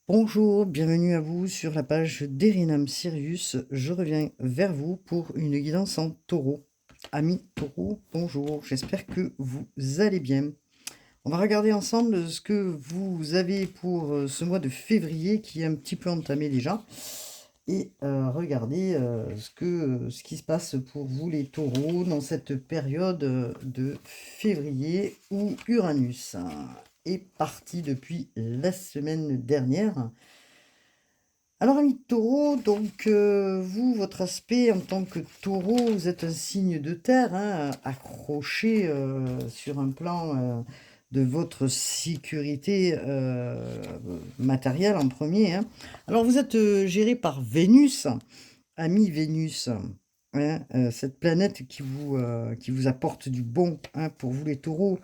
Bonjour, bienvenue à vous sur la page d'Erinam Sirius. Je reviens vers vous pour une guidance en taureau. Amis taureau, bonjour, j'espère que vous allez bien. On va regarder ensemble ce que vous avez pour ce mois de février qui est un petit peu entamé déjà. Et regardez ce qui se passe pour vous les taureaux dans cette période de février où Uranus est parti depuis la semaine dernière. Alors, amis taureau, donc vous, votre aspect en tant que taureau, vous êtes un signe de terre, hein, accroché sur un plan de votre sécurité matérielle en premier, hein. Alors, vous êtes géré par Vénus, ami Vénus, hein, cette planète qui vous apporte du bon, hein, pour vous les taureaux.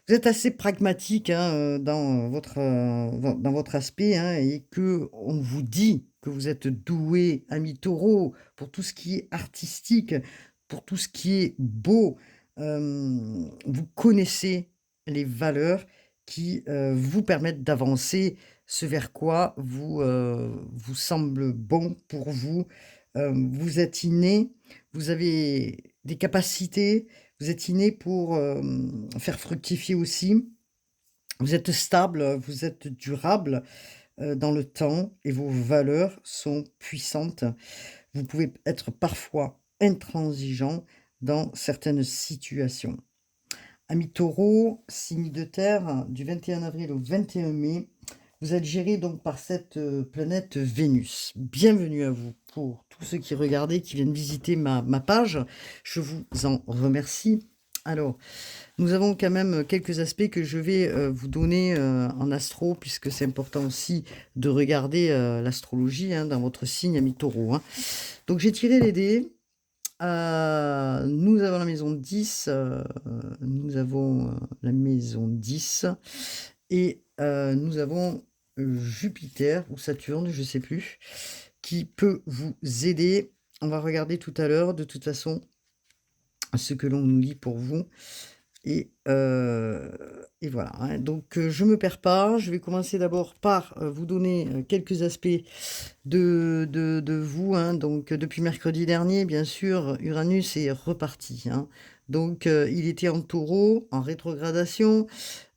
Vous êtes assez pragmatique, hein, dans votre aspect, hein, et que on vous dit que vous êtes doué, ami Taureau, pour tout ce qui est artistique, pour tout ce qui est beau. Vous connaissez les valeurs qui, vous permettent d'avancer, ce vers quoi vous semble bon pour vous. Vous êtes inné, vous avez des capacités, vous êtes inné pour, faire fructifier aussi. Vous êtes stable, vous êtes durable, dans le temps et vos valeurs sont puissantes. Vous pouvez être parfois intransigeant dans certaines situations. Amis Taureau, signe de terre, du 21 avril au 21 mai, vous êtes géré donc par cette planète Vénus. Bienvenue à vous pour tous ceux qui regardaient, qui viennent visiter ma page. Je vous en remercie. Alors, nous avons quand même quelques aspects que je vais vous donner en astro, puisque c'est important aussi de regarder l'astrologie, hein, dans votre signe, ami Taureau, hein. Donc, j'ai tiré les dés. Nous avons la maison 10, nous avons la maison 10 et nous avons Jupiter ou Saturne, je ne sais plus, qui peut vous aider. On va regarder tout à l'heure, de toute façon, ce que l'on nous lit pour vous. Et voilà, hein. Donc je me perds pas. Je vais commencer d'abord par vous donner quelques aspects de vous, hein. Donc depuis mercredi dernier, bien sûr, Uranus est reparti, hein. Donc il était en taureau, en rétrogradation.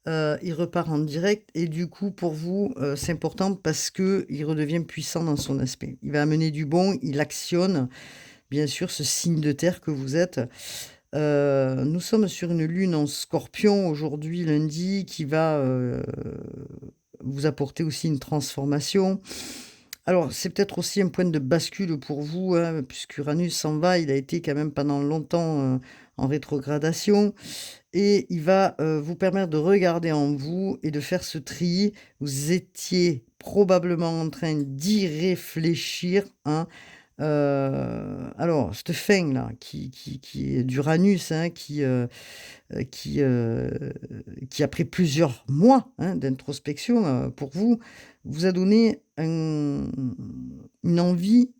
Il repart en direct et du coup pour vous c'est important parce que il redevient puissant dans son aspect. Il va amener du bon, il actionne bien sûr ce signe de terre que vous êtes. Nous sommes sur une lune en Scorpion aujourd'hui, lundi, qui va vous apporter aussi une transformation. Alors, c'est peut-être aussi un point de bascule pour vous, hein, puisqu'Uranus s'en va. Il a été quand même pendant longtemps en rétrogradation. Et il va vous permettre de regarder en vous et de faire ce tri. Vous étiez probablement en train d'y réfléchir, hein. Alors, cette fin là, qui est d'Uranus, hein, qui, après plusieurs mois, hein, d'introspection, pour vous, vous a donné une envie,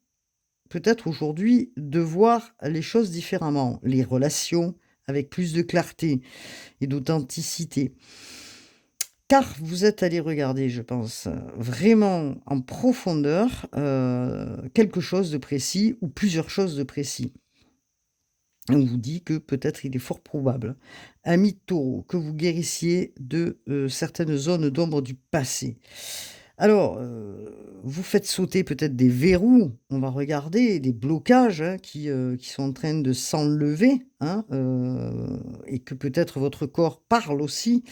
peut-être aujourd'hui, de voir les choses différemment, les relations avec plus de clarté et d'authenticité. Car vous êtes allé regarder, je pense, vraiment en profondeur, quelque chose de précis ou plusieurs choses de précis. On vous dit que peut-être il est fort probable, ami Taureau, que vous guérissiez de, certaines zones d'ombre du passé. Alors, vous faites sauter peut-être des verrous, on va regarder, des blocages, hein, qui sont en train de s'enlever, hein, et que peut-être votre corps parle aussi.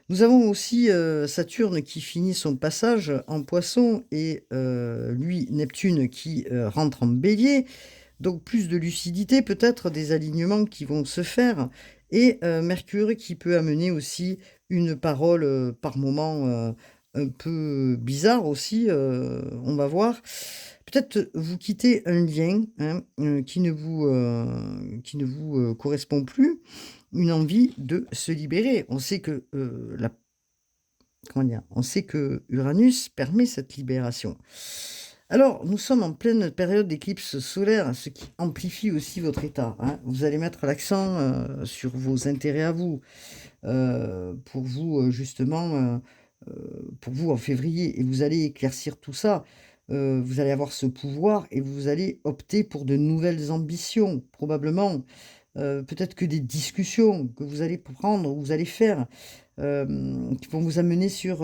Nous avons aussi, Saturne qui finit son passage en Poisson et lui, Neptune qui, rentre en Bélier. Donc plus de lucidité, peut-être des alignements qui vont se faire et Mercure qui peut amener aussi une parole, par moments, un peu bizarre aussi, on va voir. Peut-être vous quittez un lien, hein, qui ne vous, correspond plus, une envie de se libérer. On sait que, la comment dire? On sait que Uranus permet cette libération. Alors, nous sommes en pleine période d'éclipse solaire, ce qui amplifie aussi votre état, hein. Vous allez mettre l'accent sur vos intérêts à vous, pour vous, justement, pour vous en février et vous allez éclaircir tout ça. Vous allez avoir ce pouvoir et vous allez opter pour de nouvelles ambitions, probablement. Peut-être que des discussions que vous allez prendre ou vous allez faire, qui vont vous amener sur,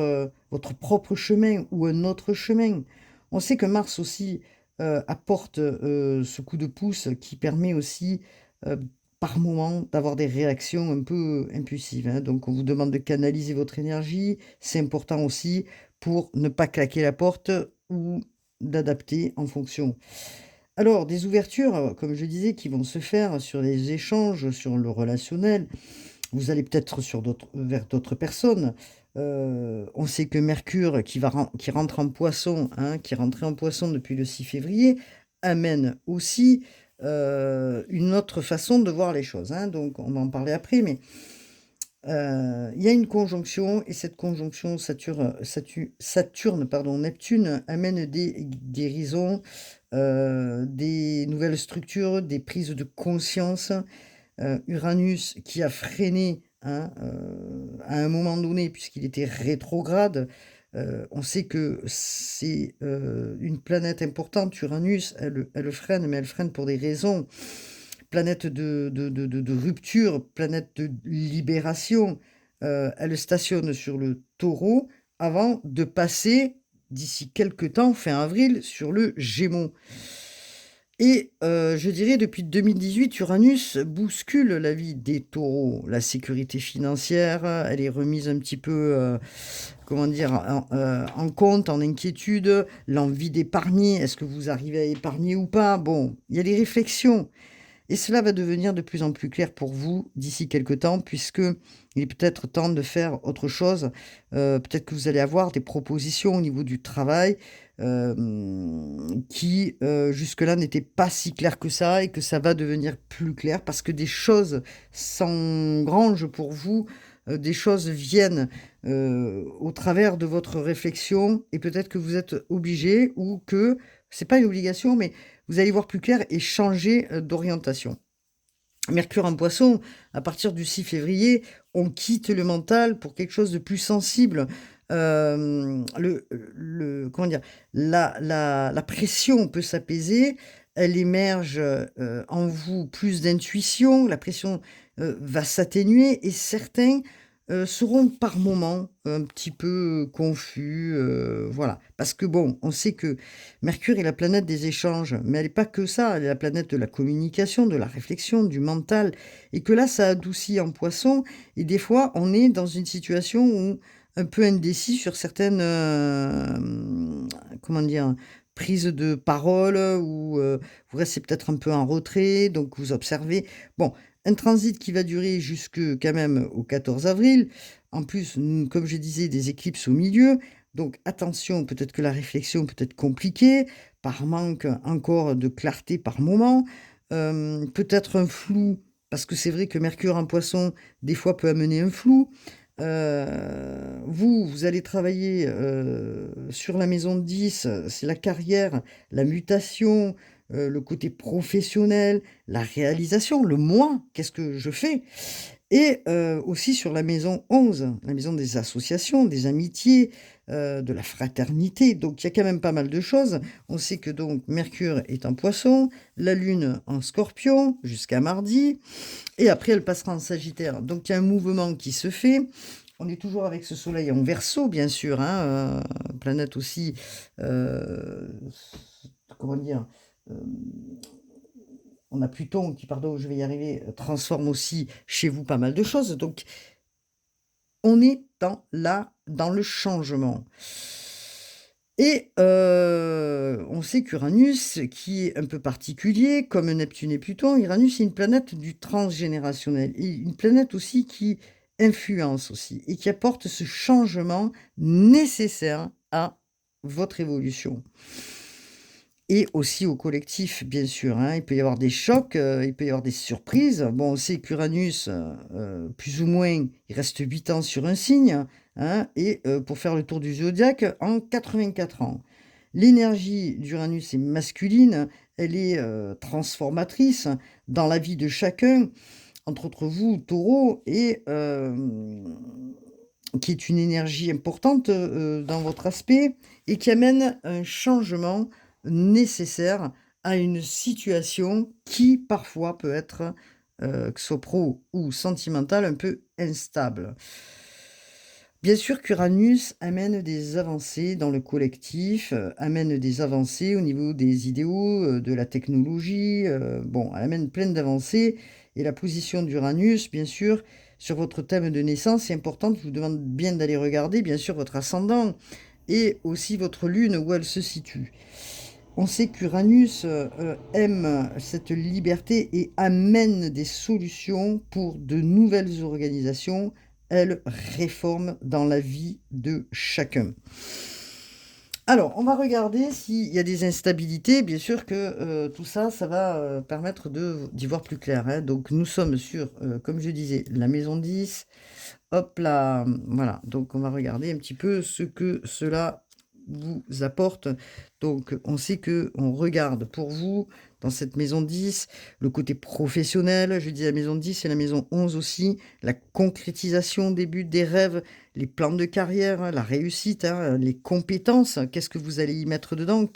votre propre chemin ou un autre chemin. On sait que Mars aussi, apporte, ce coup de pouce qui permet aussi, heu, par moment, d'avoir des réactions un peu impulsives, hein. Donc on vous demande de canaliser votre énergie. C'est important aussi pour ne pas claquer la porte ou d'adapter en fonction. Alors, des ouvertures, comme je disais, qui vont se faire sur les échanges, sur le relationnel. Vous allez peut-être vers d'autres personnes. On sait que Mercure, qui rentre en Poisson, hein, qui est rentré en Poisson depuis le 6 février, amène aussi une autre façon de voir les choses, hein. Donc, on va en parler après, mais il y a une conjonction et cette conjonction Saturne, pardon, Neptune amène des guérisons, des nouvelles structures, des prises de conscience. Uranus qui a freiné, hein, à un moment donné puisqu'il était rétrograde. On sait que c'est, une planète importante, Uranus, elle freine, mais elle freine pour des raisons. Planète de rupture, planète de libération. Elle stationne sur le Taureau avant de passer, d'ici quelque temps, fin avril, sur le Gémeaux. Et je dirais depuis 2018, Uranus bouscule la vie des taureaux. La sécurité financière, elle est remise un petit peu, comment dire? En compte, en inquiétude. L'envie d'épargner, est-ce que vous arrivez à épargner ou pas? Bon, il y a des réflexions. Et cela va devenir de plus en plus clair pour vous d'ici quelque temps, puisque il est peut-être temps de faire autre chose. Peut-être que vous allez avoir des propositions au niveau du travail, qui, jusque-là n'étaient pas si claires que ça et que ça va devenir plus clair parce que des choses s'engrangent pour vous, des choses viennent, au travers de votre réflexion et peut-être que vous êtes obligé ou que c'est pas une obligation, mais vous allez voir plus clair et changer, d'orientation. Mercure en Poisson, à partir du 6 février, on quitte le mental pour quelque chose de plus sensible. Comment dire? La pression peut s'apaiser, elle émerge, en vous plus d'intuition, la pression, va s'atténuer et certains, seront par moments un petit peu confus, voilà. Parce que bon, on sait que Mercure est la planète des échanges, mais elle est pas que ça, elle est la planète de la communication, de la réflexion, du mental et que là, ça adoucit en Poisson et des fois, on est dans une situation où un peu indécis sur certaines, comment dire? Prises de parole, ou, vous restez peut-être un peu en retrait, donc vous observez. Bon, un transit qui va durer jusque quand même au 14 avril. En plus, comme je disais, des éclipses au milieu. Donc attention, peut-être que la réflexion peut être compliquée, par manque encore de clarté par moment. Peut-être un flou, parce que c'est vrai que Mercure en Poisson, des fois, peut amener un flou. Vous allez travailler, sur la maison 10, c'est la carrière, la mutation, le côté professionnel, la réalisation, le moi, qu'est-ce que je fais? Et aussi sur la maison 11, la maison des associations, des amitiés, de la fraternité. Donc il y a quand même pas mal de choses. On sait que donc Mercure est en Poisson, la Lune en Scorpion jusqu'à mardi et après elle passera en Sagittaire. Donc il y a un mouvement qui se fait. On est toujours avec ce Soleil en Verseau, bien sûr, hein, planète aussi, heu, comment dire? Hem On a Pluton qui, pardon, je vais y arriver, transforme aussi chez vous pas mal de choses. Donc, on est dans le changement. Et on sait qu'Uranus, qui est un peu particulier, comme Neptune et Pluton, Uranus est une planète du transgénérationnel et une planète aussi qui influence aussi et qui apporte ce changement nécessaire à votre évolution. Et aussi au collectif, bien sûr, hein. Il peut y avoir des chocs, il peut y avoir des surprises. Bon, on sait qu'Uranus, plus ou moins, il reste 8 ans sur un signe, hein et pour faire le tour du zodiaque en 84 ans. L'énergie d'Uranus est masculine, elle est, transformatrice dans la vie de chacun, entre autres vous, Taureau et qui est une énergie importante dans votre aspect et qui amène un changement nécessaire à une situation qui parfois peut être, que ce soit pro ou sentimentale, un peu instable. Bien sûr qu'Uranus amène des avancées dans le collectif, amène des avancées au niveau des idéaux, de la technologie, bon, elle amène plein d'avancées et la position d'Uranus, bien sûr, sur votre thème de naissance est importante. Je vous demande bien d'aller regarder, bien sûr, votre ascendant et aussi votre lune, où elle se situe. On sait qu'Uranus, aime cette liberté et amène des solutions pour de nouvelles organisations. Elle réforme dans la vie de chacun. Alors, on va regarder s'il y a des instabilités. Bien sûr que tout ça, ça va permettre d'y voir plus clair, hein. Donc, nous sommes sur, comme je disais, la maison 10. Hop là, voilà. Donc, on va regarder un petit peu ce que cela vous apporte. Donc, on sait que on regarde pour vous, dans cette maison 10, le côté professionnel. Je dis la maison 10 et la maison 11 aussi. La concrétisation des buts, des rêves, les plans de carrière, hein, la réussite, hein, les compétences. Qu'est-ce que vous allez y mettre dedans?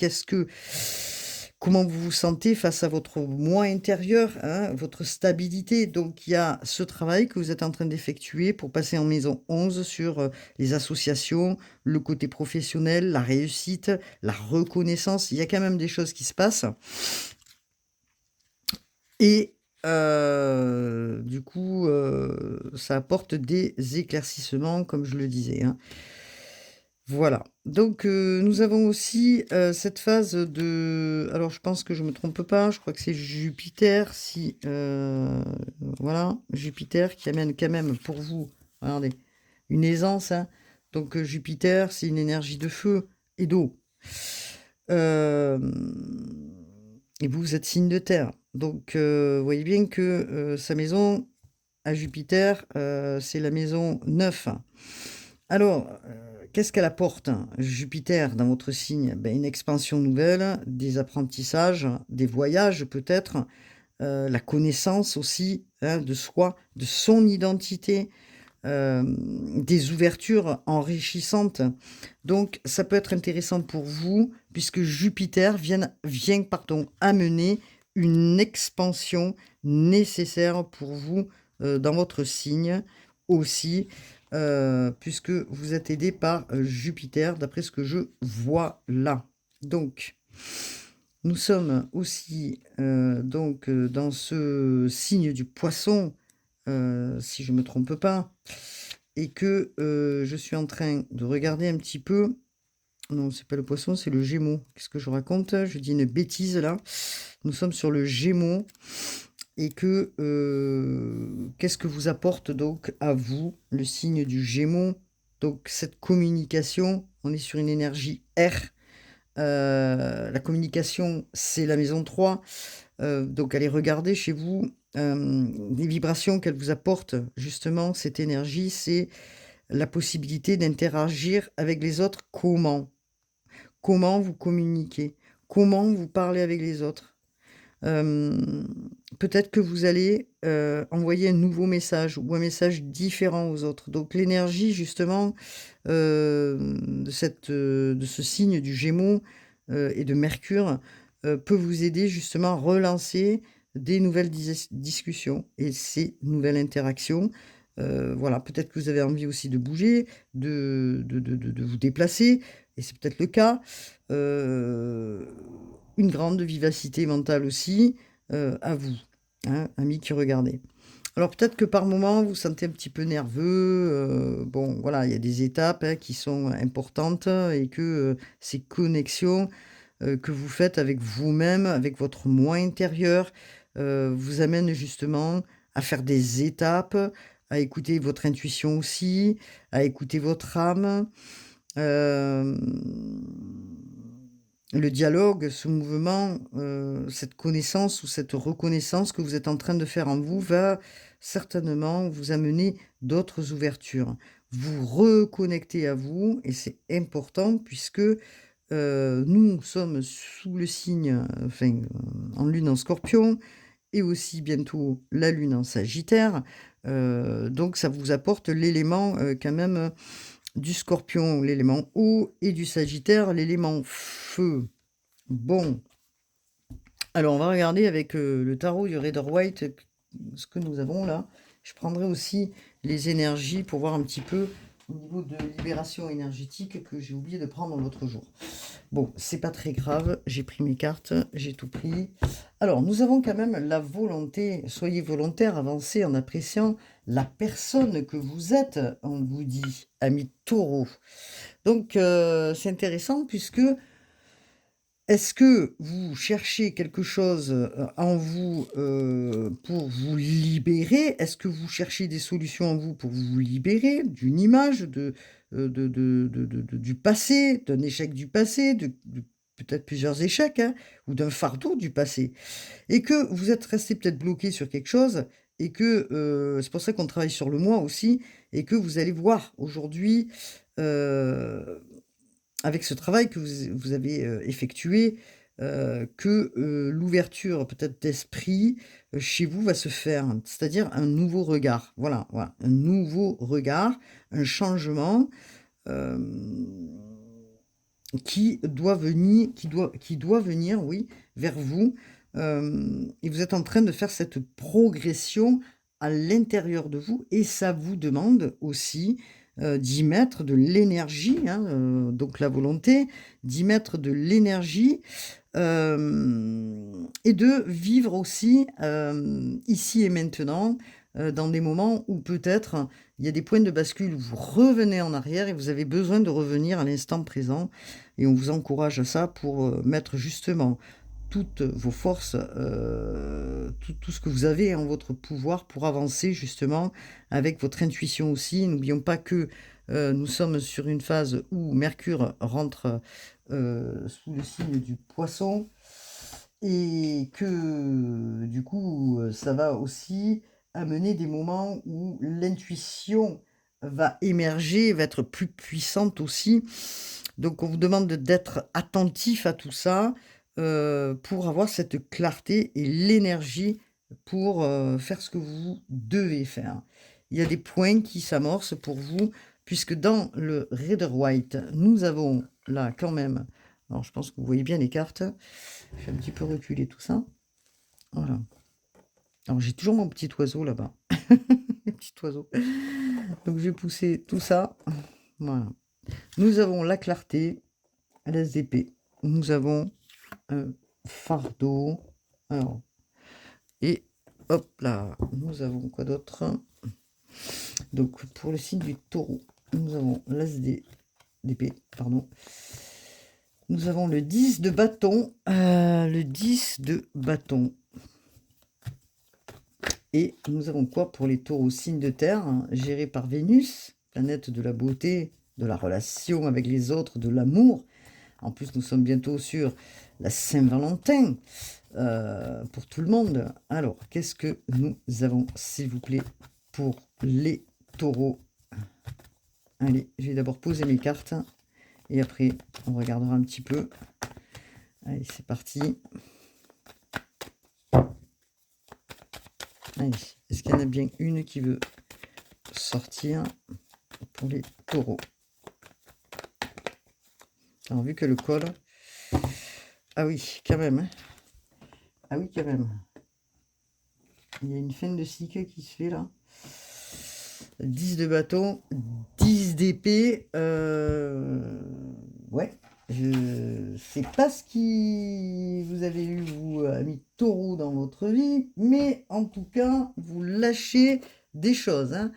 Comment vous vous sentez face à votre moi intérieur, hein, votre stabilité. Donc, il y a ce travail que vous êtes en train d'effectuer pour passer en maison 11 sur les associations, le côté professionnel, la réussite, la reconnaissance. Il y a quand même des choses qui se passent. Et du coup, ça apporte des éclaircissements, comme je le disais, hein. Voilà. Donc, nous avons aussi cette phase de... Alors, je pense que je ne me trompe pas, je crois que c'est Jupiter, si... voilà, Jupiter qui amène quand même pour vous, regardez, une aisance, hein. Donc, Jupiter, c'est une énergie de feu et d'eau. Et vous êtes signe de terre. Donc, vous voyez bien que sa maison à Jupiter, c'est la maison 9. Alors, qu'est-ce qu'elle apporte, hein, Jupiter dans votre signe? Ben, une expansion nouvelle, des apprentissages, des voyages peut-être, la connaissance aussi, hein, de soi, de son identité, des ouvertures enrichissantes. Donc, ça peut être intéressant pour vous, puisque Jupiter vient amener une expansion nécessaire pour vous dans votre signe aussi, puisque vous êtes aidé par Jupiter, d'après ce que je vois là. Donc, nous sommes aussi dans ce signe du poisson, si je ne me trompe pas, et que je suis en train de regarder un petit peu. Non, c'est pas le poisson, c'est le Gémeaux. Qu'est-ce que je raconte? Je dis une bêtise là. Nous sommes sur le Gémeaux et que qu'est-ce que vous apporte donc à vous le signe du Gémeaux? Donc cette communication, on est sur une énergie R. La communication, c'est la maison 3. Donc allez regarder chez vous les vibrations qu'elle vous apporte, justement, cette énergie, c'est la possibilité d'interagir avec les autres. Comment vous communiquez? Comment vous parlez avec les autres? Peut-être que vous allez envoyer un nouveau message ou un message différent aux autres. Donc l'énergie justement de ce signe du Gémeaux et de Mercure peut vous aider justement à relancer des nouvelles discussions et ces nouvelles interactions. Voilà, peut-être que vous avez envie aussi de bouger, de vous déplacer, et c'est peut-être le cas. Une grande vivacité mentale aussi, à vous, hein, amis qui regardez. Alors peut-être que par moment, vous vous sentez un petit peu nerveux, bon voilà, il y a des étapes, hein, qui sont importantes et que, ces connexions, que vous faites avec vous-même, avec votre moi intérieur, vous amènent justement à faire des étapes, à écouter votre intuition aussi, à écouter votre âme. Le dialogue, ce mouvement, cette connaissance ou cette reconnaissance que vous êtes en train de faire en vous va certainement vous amener d'autres ouvertures. Vous reconnectez à vous et c'est important puisque, nous sommes sous le signe, enfin, en lune en Scorpion et aussi bientôt la lune en Sagittaire. Donc ça vous apporte l'élément, quand même, du Scorpion, l'élément eau, et du Sagittaire, l'élément feu. Bon, alors on va regarder avec, le tarot du Rider-Waite, ce que nous avons là. Je prendrai aussi les énergies pour voir un petit peu au niveau de libération énergétique que j'ai oublié de prendre l'autre jour. Bon, c'est pas très grave, j'ai pris mes cartes, j'ai tout pris. Alors, nous avons quand même la volonté, soyez volontaire, avancez en appréciant la personne que vous êtes, on vous dit, ami Taureau. Donc, c'est intéressant puisque est-ce que vous cherchez quelque chose, en vous, pour vous libérer? Est-ce que vous cherchez des solutions en vous pour vous libérer d'une image, du passé, d'un échec du passé, de peut-être plusieurs échecs, hein, ou d'un fardeau du passé? Et que vous êtes resté peut-être bloqué sur quelque chose et que, c'est pour ça qu'on travaille sur le moi aussi, et que vous allez voir aujourd'hui, heu avec ce travail que vous avez, effectué, que, l'ouverture peut-être d'esprit, chez vous va se faire. C'est-à-dire un nouveau regard. Voilà, voilà, un nouveau regard, un changement, hem, qui doit venir, oui, vers vous, et vous êtes en train de faire cette progression à l'intérieur de vous, et ça vous demande aussi, d'y mettre de l'énergie, hein, donc la volonté, d'y mettre de l'énergie, et de vivre aussi, ici et maintenant, dans des moments où peut-être il y a des points de bascule où vous revenez en arrière et vous avez besoin de revenir à l'instant présent, et on vous encourage à ça pour, mettre justement toutes vos forces, tout ce que vous avez en votre pouvoir pour avancer justement avec votre intuition aussi. N'oublions pas que, nous sommes sur une phase où Mercure rentre, sous le signe du Poisson, et que du coup, ça va aussi amener des moments où l'intuition va émerger, va être plus puissante aussi. Donc on vous demande d'être attentif à tout ça, pour avoir cette clarté et l'énergie pour, faire ce que vous devez faire. Il y a des points qui s'amorcent pour vous, puisque dans le Rider-Waite, nous avons là quand même, alors je pense que vous voyez bien les cartes. Je vais un petit peu reculer tout ça. Voilà. Alors j'ai toujours mon petit oiseau là-bas. Le petit oiseau. Donc je vais pousser tout ça. Voilà. Nous avons la clarté, l'as d'épée. Nous avons un fardeau. Alors, et hop là, nous avons quoi d'autre? Donc pour le signe du taureau, nous avons l'as d'épée, pardon. Nous avons le 10 de bâton. Le 10 de bâton. Et nous avons quoi pour les taureaux? Signe de terre, hein, géré par Vénus, planète de la beauté, de la relation avec les autres, de l'amour. En plus, nous sommes bientôt sur la Saint-Valentin, pour tout le monde. Alors, qu'est-ce que nous avons, s'il vous plaît, pour les taureaux? Allez, je vais d'abord poser mes cartes, et après, on regardera un petit peu. Allez, c'est parti. Allez, est-ce qu'il y en a bien une qui veut sortir pour les taureaux? Alors, vu que le col... Ah oui, quand même. Hein. Ah oui, quand même. Il y a une fin de cycle qui se fait là. 10 de bâton, 10 d'épée. Ouais. Je sais pas ce qui vous avez eu, vous, amis taureau, dans votre vie, mais en tout cas, vous lâchez des choses. Hein.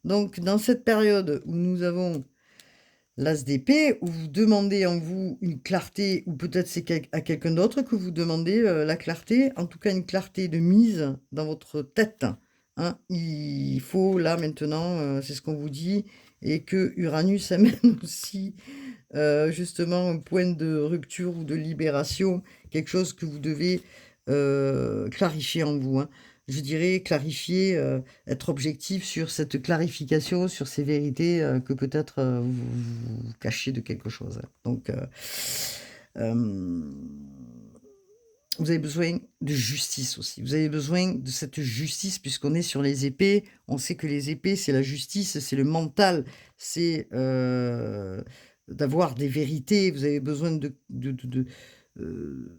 Donc, dans cette période où nous avons l'as d'épée, où vous demandez en vous une clarté, ou peut-être c'est à quelqu'un d'autre que vous demandez la clarté, en tout cas une clarté de mise dans votre tête. Hein. Il faut là maintenant, c'est ce qu'on vous dit, et que Uranus amène aussi justement un point de rupture ou de libération, quelque chose que vous devez clarifier en vous. Hein. Je dirais clarifier, être objectif sur cette clarification, sur ces vérités que peut-être vous cachez de quelque chose. Donc, vous avez besoin de justice aussi. Vous avez besoin de cette justice puisqu'on est sur les épées. On sait que les épées, c'est la justice, c'est le mental, c'est, d'avoir des vérités. Vous avez besoin heu,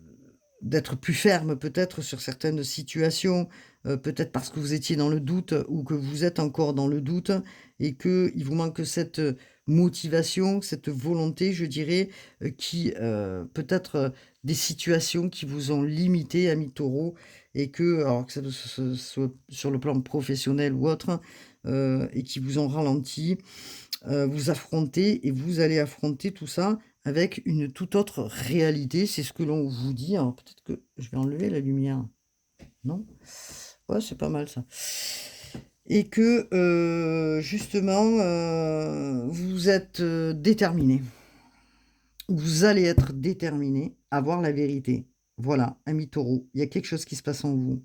d'être plus ferme peut-être sur certaines situations, peut-être parce que vous étiez dans le doute ou que vous êtes encore dans le doute et qu'il vous manque cette, motivation, cette volonté, je dirais, qui, peut-être, des situations qui vous ont limité, ami Taureau, et que alors que ça soit sur le plan professionnel ou autre, et qui vous ont ralenti, vous affrontez et vous allez affronter tout ça avec une toute autre réalité. C'est ce que l'on vous dit. Alors peut-être que je vais enlever la lumière. Non? Ouais, c'est pas mal ça. Et que, justement, vous êtes, déterminé. Vous allez être déterminé à voir la vérité. Voilà, ami Taureau, il y a quelque chose qui se passe en vous,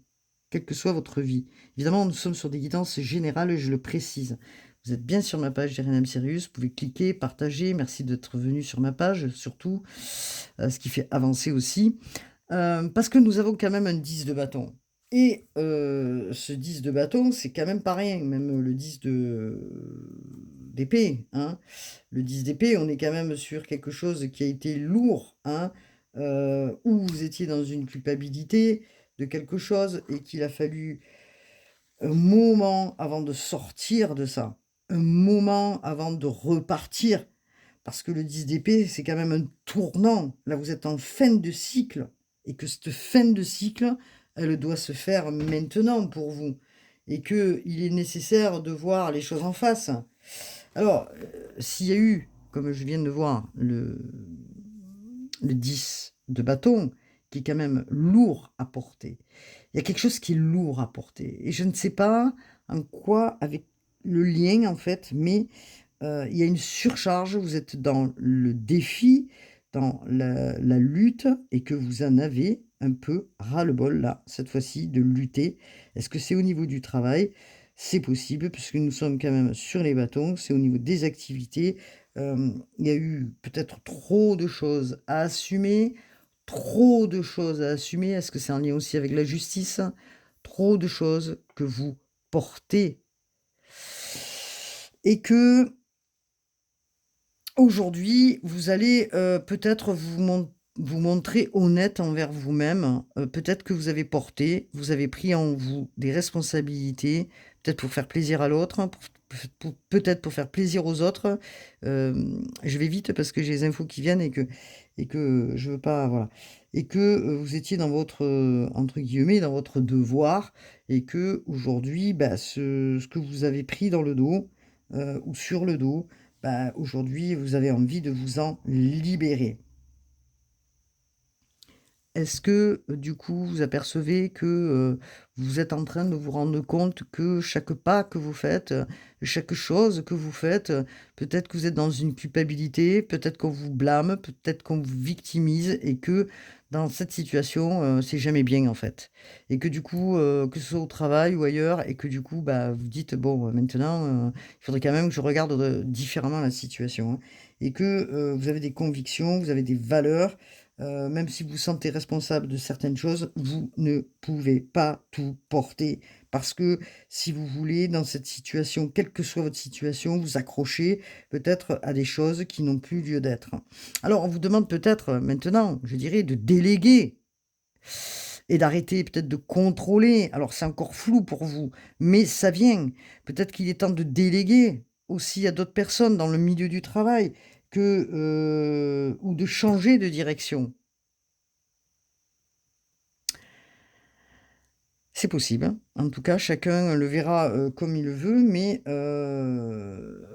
quelle que soit votre vie. Évidemment, nous sommes sur des guidances générales, je le précise. Vous êtes bien sur ma page d'Irénam Sirius, vous pouvez cliquer, partager. Merci d'être venu sur ma page, surtout, ce qui fait avancer aussi. Parce que nous avons quand même un 10 de bâton. Et ce 10 de bâton, c'est quand même pas rien, même le 10 d'épée, hein. Le 10 d'épée, on est quand même sur quelque chose qui a été lourd, hein, où vous étiez dans une culpabilité de quelque chose et qu'il a fallu un moment avant de sortir de ça, un moment avant de repartir. Parce que le 10 d'épée, c'est quand même un tournant. Là, vous êtes en fin de cycle et que cette fin de cycle, elle doit se faire maintenant pour vous et qu'il est nécessaire de voir les choses en face. Alors, s'il y a eu, comme je viens de voir, le 10 de bâton, qui est quand même lourd à porter. Il y a quelque chose qui est lourd à porter. Et je ne sais pas en quoi, avec le lien en fait, mais il y a une surcharge. Vous êtes dans le défi, dans la lutte, et que vous en avez un peu ras-le-bol là, cette fois-ci, de lutter. Est-ce que c'est au niveau du travail? C'est possible, puisque nous sommes quand même sur les bâtons. C'est au niveau des activités. Il y a eu peut-être trop de choses à assumer. Trop de choses à assumer. Est-ce que c'est en lien aussi avec la justice? Trop de choses que vous portez. Et que aujourd'hui, vous allez, peut-être vous montrer honnête envers vous-même. Peut-être que vous avez porté, vous avez pris en vous des responsabilités, peut-être pour faire plaisir à l'autre, hein, peut-être pour faire plaisir aux autres. Je vais vite parce que j'ai les infos qui viennent et que je veux pas voilà. Et que, vous étiez dans votre, entre guillemets, «dans votre devoir» et qu'aujourd'hui, bah, ce que vous avez pris dans le dos, ou sur le dos, bah, aujourd'hui, vous avez envie de vous en libérer. Est-ce que, du coup, vous apercevez que, vous êtes en train de vous rendre compte que chaque pas que vous faites, chaque chose que vous faites, peut-être que vous êtes dans une culpabilité, peut-être qu'on vous blâme, peut-être qu'on vous victimise et que dans cette situation, c'est jamais bien, en fait? Et que du coup, que ce soit au travail ou ailleurs et que du coup, bah, vous dites: «Bon, maintenant, il faudrait quand même que je regarde, différemment la situation», hein. Et que, vous avez des convictions, vous avez des valeurs. Même si vous vous sentez responsable de certaines choses, vous ne pouvez pas tout porter. Parce que si vous voulez, dans cette situation, quelle que soit votre situation, vous accrochez peut-être à des choses qui n'ont plus lieu d'être. Alors, on vous demande peut-être maintenant, je dirais, de déléguer et d'arrêter peut-être de contrôler. Alors, c'est encore flou pour vous, mais ça vient. Peut-être qu'il est temps de déléguer aussi à d'autres personnes dans le milieu du travail que, ou de changer de direction. C'est possible, hein. En tout cas, chacun le verra, comme il le veut, mais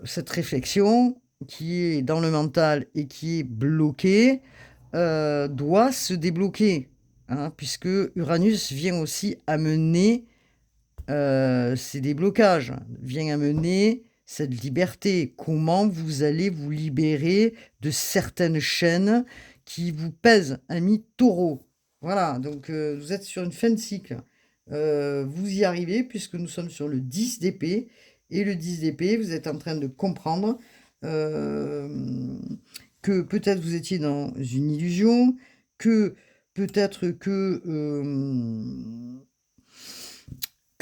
cette réflexion qui est dans le mental et qui est bloquée, doit se débloquer, hein, puisque Uranus vient aussi amener, ces déblocages, vient amener cette liberté. Comment vous allez vous libérer de certaines chaînes qui vous pèsent, ami Taureau. Voilà, donc vous êtes sur une fin de cycle. Vous y arrivez puisque nous sommes sur le 10 d'épée et le 10 d'épée, vous êtes en train de comprendre, hem, que peut-être vous étiez dans une illusion, que peut-être que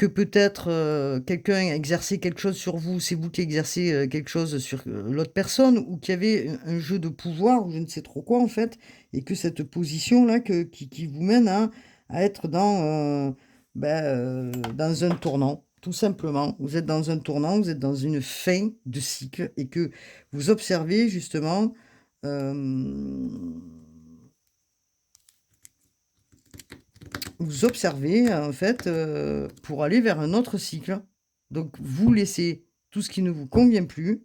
peut-être quelqu'un exerçait quelque chose sur vous, c'est vous qui exercez quelque chose sur l'autre personne, ou qu'il y avait un jeu de pouvoir, ou je ne sais trop quoi en fait, et que cette position-là qui vous mène à être dans un tournant, tout simplement. Vous êtes dans un tournant, vous êtes dans une fin de cycle, et que vous observez justement... vous observez, en fait, pour aller vers un autre cycle. Donc, vous laissez tout ce qui ne vous convient plus,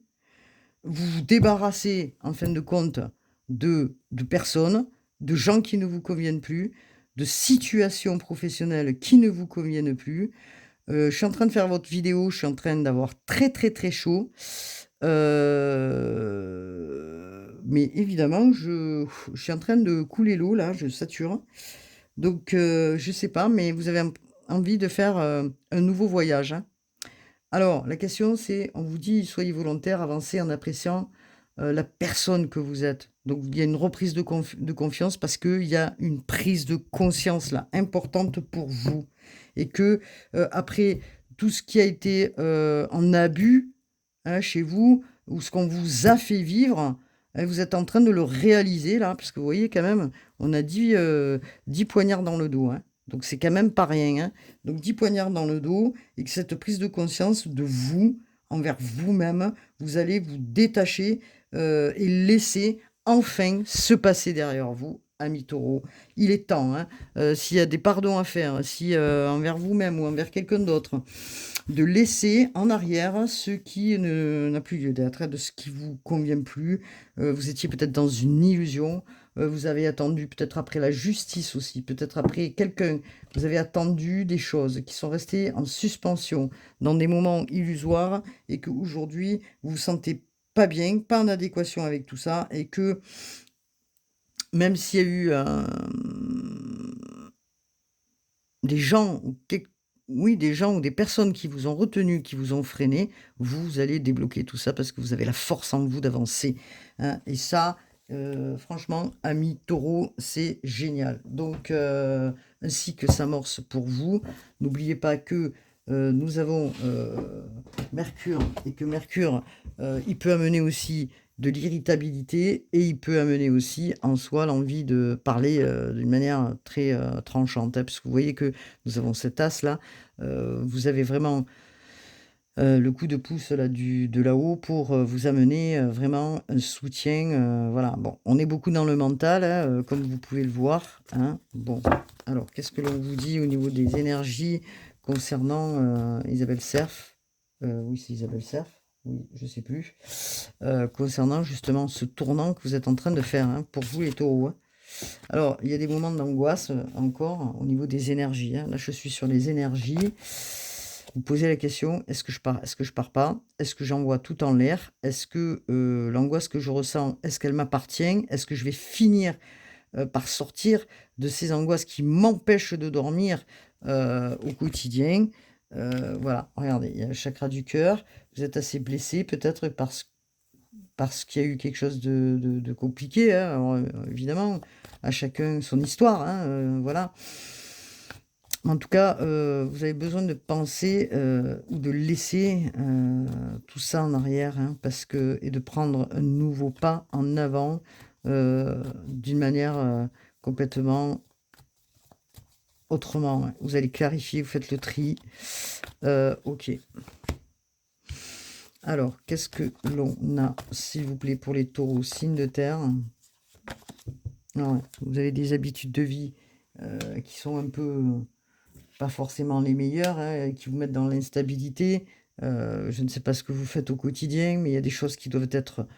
vous vous débarrassez, en fin de compte, de personnes, de gens qui ne vous conviennent plus, de situations professionnelles qui ne vous conviennent plus. Je suis en train de faire votre vidéo, je suis en train d'avoir très, très, très chaud. Mais évidemment, je suis en train de couler l'eau, là, je sature. Donc, je sais pas, mais vous avez envie de faire un nouveau voyage, hein. Alors, la question, c'est, on vous dit, soyez volontaire, avancez en appréciant la personne que vous êtes. Donc, il y a une reprise de confiance parce qu'il y a une prise de conscience là, importante pour vous. Et que, après tout ce qui a été en abus hein, chez vous, ou ce qu'on vous a fait vivre, vous êtes en train de le réaliser là, parce que vous voyez quand même, on a dit 10 poignards dans le dos, hein. Donc c'est quand même pas rien, hein. Donc 10 poignards dans le dos, et que cette prise de conscience de vous, envers vous-même, vous allez vous détacher et laisser enfin se passer derrière vous, ami taureau. Il est temps, hein, s'il y a des pardons à faire, si envers vous-même ou envers quelqu'un d'autre, de laisser en arrière ce qui n'a plus lieu d'être, de ce qui vous convient plus. Vous étiez peut-être dans une illusion, vous avez attendu peut-être après la justice aussi, peut-être après quelqu'un, vous avez attendu des choses qui sont restées en suspension dans des moments illusoires, et qu'aujourd'hui vous vous sentez pas bien, pas en adéquation avec tout ça, et que même s'il y a eu des gens des gens ou des personnes qui vous ont retenu, qui vous ont freiné, vous allez débloquer tout ça parce que vous avez la force en vous d'avancer, hein. Et ça, franchement, ami taureau, c'est génial. Donc, ainsi que s'amorce pour vous. N'oubliez pas que nous avons Mercure, et que Mercure, il peut amener aussi de l'irritabilité, et il peut amener aussi en soi l'envie de parler d'une manière très tranchante, hein, parce que vous voyez que nous avons cet as là, vous avez vraiment le coup de pouce là de là-haut pour vous amener vraiment un soutien, voilà. Bon, on est beaucoup dans le mental, hein, comme vous pouvez le voir, hein. Bon, alors qu'est-ce que l'on vous dit au niveau des énergies concernant Isabelle Serf? Oui, c'est Isabelle Serf. Oui, je sais plus. Concernant justement ce tournant que vous êtes en train de faire, hein, pour vous les taureaux, hein. Alors, il y a des moments d'angoisse encore au niveau des énergies, hein. Là, je suis sur les énergies. Vous posez la question, est-ce que je pars? Est-ce que je pars pas? Est-ce que j'envoie tout en l'air? Est-ce que l'angoisse que je ressens, est-ce qu'elle m'appartient? Est-ce que je vais finir par sortir de ces angoisses qui m'empêchent de dormir au quotidien? Voilà, regardez, il y a le chakra du cœur. Vous êtes assez blessé, peut-être parce qu'il y a eu quelque chose de compliqué, hein. Alors, évidemment, à chacun son histoire, hein, voilà. En tout cas, vous avez besoin de penser ou de laisser tout ça en arrière, hein, et de prendre un nouveau pas en avant d'une manière complètement autrement, hein. Vous allez clarifier, vous faites le tri. Ok. Alors, qu'est-ce que l'on a, s'il vous plaît, pour les taureaux, signe de terre? Ouais, vous avez des habitudes de vie qui sont un peu pas forcément les meilleures, hein, qui vous mettent dans l'instabilité. Je ne sais pas ce que vous faites au quotidien, mais il y a des choses qui doivent être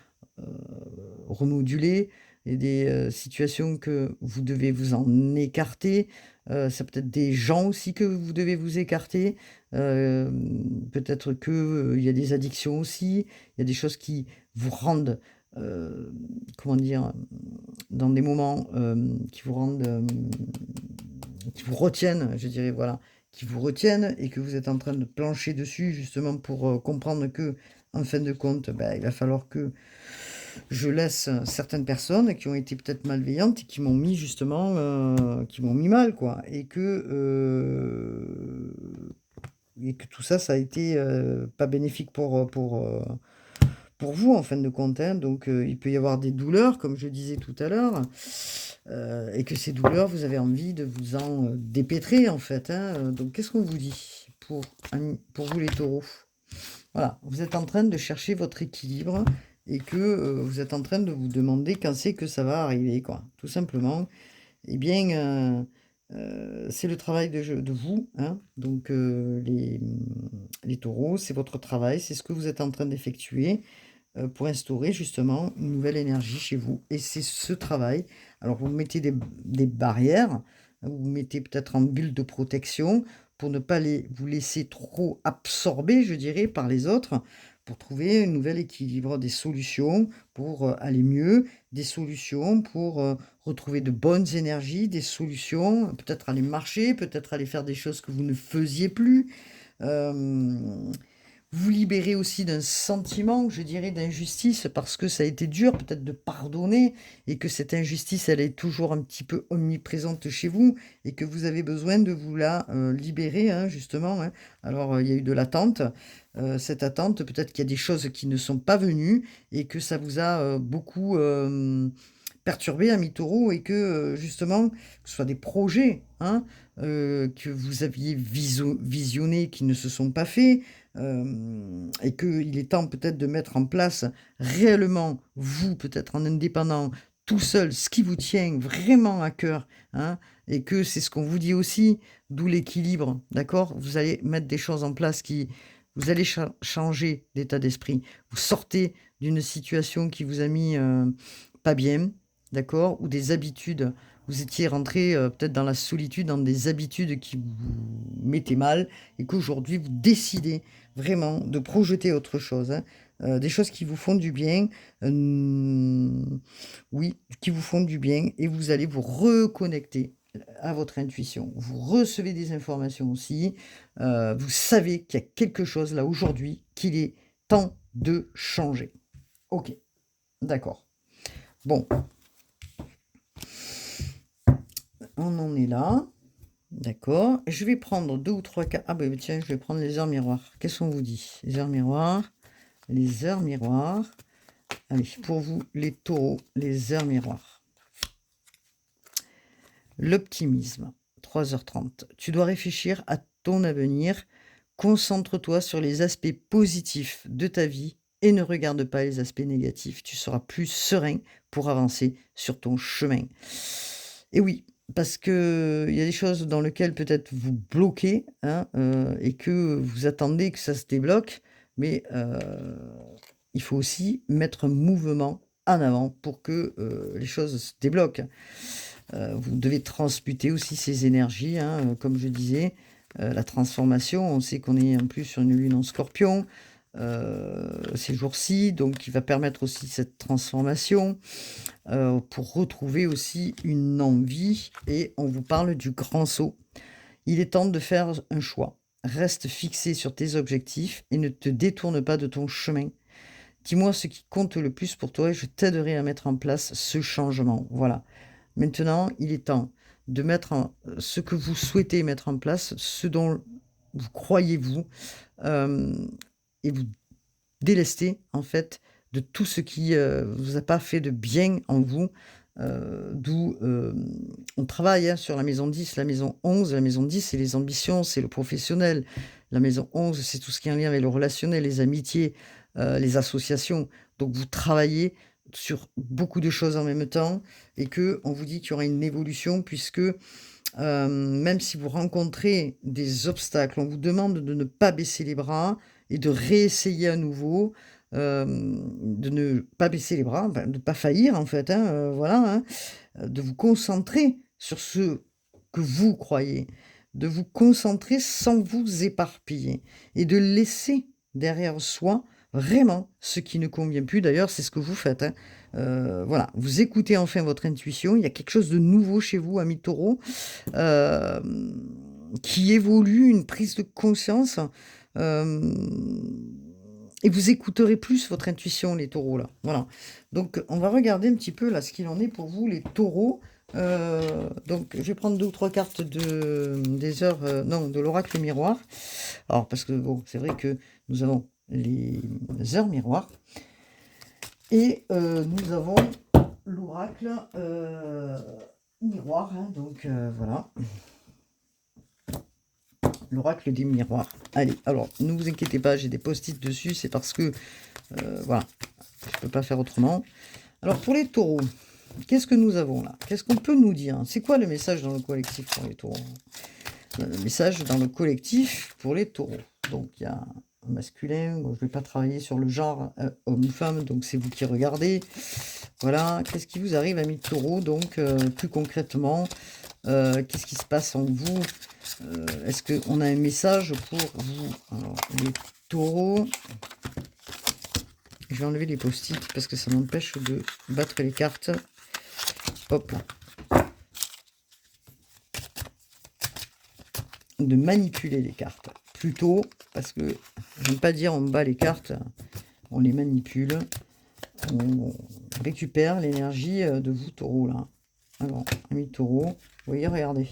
remodulées. Il y a des situations que vous devez vous en écarter. C'est peut-être des gens aussi que vous devez vous écarter. Peut-être qu'il y a des addictions aussi. Il y a des choses qui vous rendent, comment dire, dans des moments qui vous rendent, qui vous retiennent, je dirais, voilà, qui vous retiennent, et que vous êtes en train de plancher dessus justement pour comprendre que, en fin de compte, il va falloir que je laisse certaines personnes qui ont été peut-être malveillantes et qui m'ont mis justement, qui m'ont mis mal, quoi. Et que tout ça, ça a été pas bénéfique pour vous, en fin de compte, hein. Donc, il peut y avoir des douleurs, comme je disais tout à l'heure, et que ces douleurs, vous avez envie de vous en dépêtrer, en fait, hein. Donc, qu'est-ce qu'on vous dit pour vous, les taureaux? Voilà, vous êtes en train de chercher votre équilibre et que vous êtes en train de vous demander quand c'est que ça va arriver, quoi. Tout simplement. Eh bien, c'est le travail de vous, hein. Donc, les taureaux, c'est votre travail, c'est ce que vous êtes en train d'effectuer pour instaurer justement une nouvelle énergie chez vous. Et c'est ce travail. Alors, vous mettez des barrières, hein, vous vous mettez peut-être en bulle de protection pour ne pas vous laisser trop absorber, je dirais, par les autres, pour trouver un nouvel équilibre, des solutions pour aller mieux, des solutions pour retrouver de bonnes énergies, des solutions, peut-être aller marcher, peut-être aller faire des choses que vous ne faisiez plus. Euh, Vous libérer aussi d'un sentiment, je dirais, d'injustice, parce que ça a été dur peut-être de pardonner, et que cette injustice, elle est toujours un petit peu omniprésente chez vous, et que vous avez besoin de vous la libérer, hein, justement, hein. Alors, il y a eu de l'attente. Cette attente, peut-être qu'il y a des choses qui ne sont pas venues, et que ça vous a beaucoup perturbé, ami taureau, et que, justement, que ce soit des projets, hein, que vous aviez visionnés qui ne se sont pas faits, et qu'il est temps peut-être de mettre en place réellement, vous, peut-être en indépendant, tout seul, ce qui vous tient vraiment à cœur, hein, et que c'est ce qu'on vous dit aussi, d'où l'équilibre, d'accord? Vous allez mettre des choses en place vous allez changer d'état d'esprit. Vous sortez d'une situation qui vous a mis pas bien, d'accord? Ou des habitudes. Vous étiez rentré peut-être dans la solitude, dans des habitudes qui vous mettaient mal, et qu'aujourd'hui, vous décidez vraiment de projeter autre chose, hein. Des choses qui vous font du bien, oui, qui vous font du bien, et vous allez vous reconnecter à votre intuition. Vous recevez des informations aussi, vous savez qu'il y a quelque chose là aujourd'hui, qu'il est temps de changer. Ok, d'accord. Bon, on en est là. D'accord. Je vais prendre 2 ou 3 cas. Ah ben tiens, je vais prendre les heures miroirs. Qu'est-ce qu'on vous dit? Les heures miroirs. Les heures miroirs. Allez, pour vous, les taureaux, les heures miroirs. L'optimisme. 3h30. Tu dois réfléchir à ton avenir. Concentre-toi sur les aspects positifs de ta vie et ne regarde pas les aspects négatifs. Tu seras plus serein pour avancer sur ton chemin. Et oui, parce que il y a des choses dans lesquelles peut-être vous bloquez, hein, et que vous attendez que ça se débloque, mais il faut aussi mettre un mouvement en avant pour que les choses se débloquent. Vous devez transmuter aussi ces énergies, hein, comme je disais, la transformation. On sait qu'on est en plus sur une lune en scorpion ces jours-ci, donc qui va permettre aussi cette transformation pour retrouver aussi une envie. Et on vous parle du grand saut. Il est temps de faire un choix. Reste fixé sur tes objectifs et ne te détourne pas de ton chemin. Dis-moi ce qui compte le plus pour toi et je t'aiderai à mettre en place ce changement. Voilà. Maintenant, il est temps de mettre ce que vous souhaitez mettre en place, ce dont vous croyez vous, et vous délester en fait de tout ce qui vous a pas fait de bien en vous. D'où on travaille, hein, sur la maison 10, la maison 11. La maison 10, c'est les ambitions, c'est le professionnel. La maison 11, c'est tout ce qui est en lien avec le relationnel, les amitiés, les associations. Donc vous travaillez sur beaucoup de choses en même temps, et que on vous dit qu'il y aura une évolution, puisque même si vous rencontrez des obstacles, on vous demande de ne pas baisser les bras et de réessayer à nouveau, de ne pas baisser les bras, enfin, de ne pas faillir en fait, hein, voilà, hein, de vous concentrer sur ce que vous croyez, de vous concentrer sans vous éparpiller et de laisser derrière soi vraiment ce qui ne convient plus. D'ailleurs, c'est ce que vous faites, hein. Voilà, vous écoutez enfin votre intuition. Il y a quelque chose de nouveau chez vous, ami taureau, euh, qui évolue, une prise de conscience. et vous écouterez plus votre intuition, les taureaux, là. Voilà. Donc, on va regarder un petit peu, là, ce qu'il en est pour vous, les taureaux. Donc, je vais prendre 2 ou 3 cartes des heures, non, de l'oracle miroir. Alors, parce que, bon, c'est vrai que nous avons les heures miroirs. Et nous avons l'oracle miroir. Hein, donc, voilà. L'oracle des miroirs. Allez, alors, ne vous inquiétez pas, j'ai des post-it dessus. C'est parce que, voilà, je ne peux pas faire autrement. Alors, pour les taureaux, qu'est-ce que nous avons là? Qu'est-ce qu'on peut nous dire? C'est quoi le message dans le collectif pour les taureaux? Le message dans le collectif pour les taureaux. Donc, il y a un masculin. Bon, je ne vais pas travailler sur le genre homme ou femme, donc c'est vous qui regardez. Voilà, qu'est-ce qui vous arrive, amis taureaux? Donc, plus concrètement, qu'est-ce qui se passe en vous? Est-ce qu'on a un message pour vous? Alors, les taureaux, je vais enlever les post-it parce que ça m'empêche de battre les cartes. Hop. De manipuler les cartes. Plutôt, parce que je n'aime pas dire on bat les cartes, on les manipule. On récupère l'énergie de vous, taureaux, là. Alors, amis taureaux, vous voyez, regardez.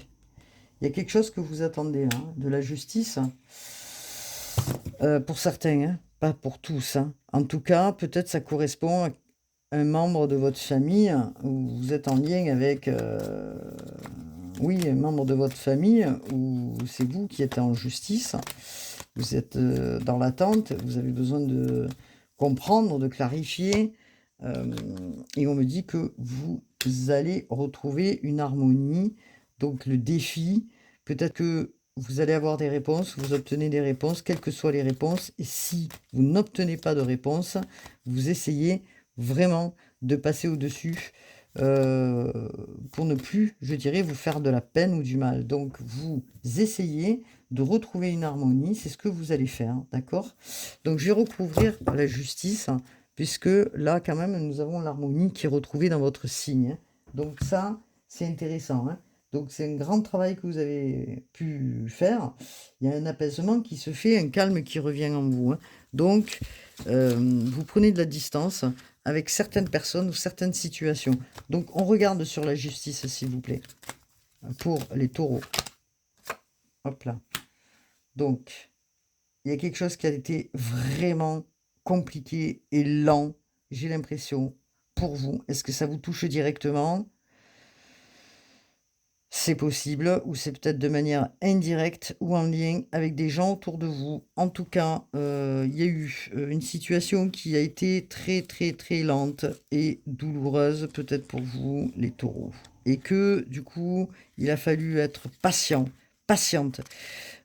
Il y a quelque chose que vous attendez, là, de la justice. Pour certains, hein, pas pour tous. Hein. En tout cas, peut-être ça correspond à un membre de votre famille, où vous êtes en lien avec... oui, un membre de votre famille, où c'est vous qui êtes en justice. Vous êtes dans l'attente, vous avez besoin de comprendre, de clarifier. Et on me dit que vous allez retrouver une harmonie. Donc le défi, peut-être que vous allez avoir des réponses, vous obtenez des réponses, quelles que soient les réponses. Et si vous n'obtenez pas de réponse, vous essayez vraiment de passer au-dessus pour ne plus, je dirais, vous faire de la peine ou du mal. Donc vous essayez de retrouver une harmonie, c'est ce que vous allez faire, d'accord? Donc je vais recouvrir la justice, puisque là, quand même, nous avons l'harmonie qui est retrouvée dans votre signe. Donc ça, c'est intéressant. Hein. Donc c'est un grand travail que vous avez pu faire. Il y a un apaisement qui se fait, un calme qui revient en vous. Hein. Donc, vous prenez de la distance avec certaines personnes ou certaines situations. Donc, on regarde sur la justice, s'il vous plaît, pour les taureaux. Hop là. Donc, il y a quelque chose qui a été vraiment compliqué et lent, j'ai l'impression, pour vous. Est-ce que ça vous touche directement ? C'est possible, ou c'est peut-être de manière indirecte ou en lien avec des gens autour de vous. En tout cas, il y a eu une situation qui a été très très très lente et douloureuse peut-être pour vous, les taureaux. Et que du coup, il a fallu être patiente.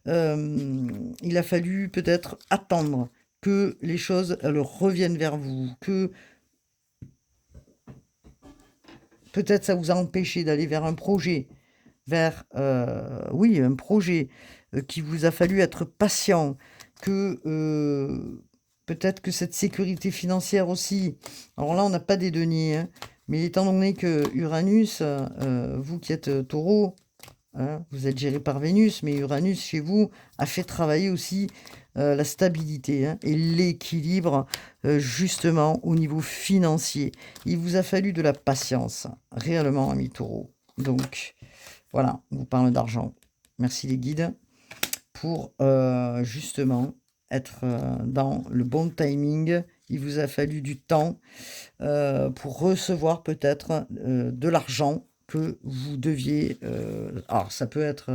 Il a fallu peut-être attendre que les choses elles reviennent vers vous, que peut-être ça vous a empêché d'aller vers un projet, vers, oui, un projet, qu'il vous a fallu être patient, que peut-être que cette sécurité financière aussi, alors là on n'a pas des deniers, hein, mais étant donné que Uranus, vous qui êtes taureau, hein, vous êtes géré par Vénus, mais Uranus chez vous a fait travailler aussi la stabilité hein, et l'équilibre justement au niveau financier. Il vous a fallu de la patience, réellement, ami taureau. Donc, voilà, on vous parle d'argent. Merci les guides pour justement être dans le bon timing. Il vous a fallu du temps pour recevoir peut-être de l'argent que vous deviez... alors, ça peut être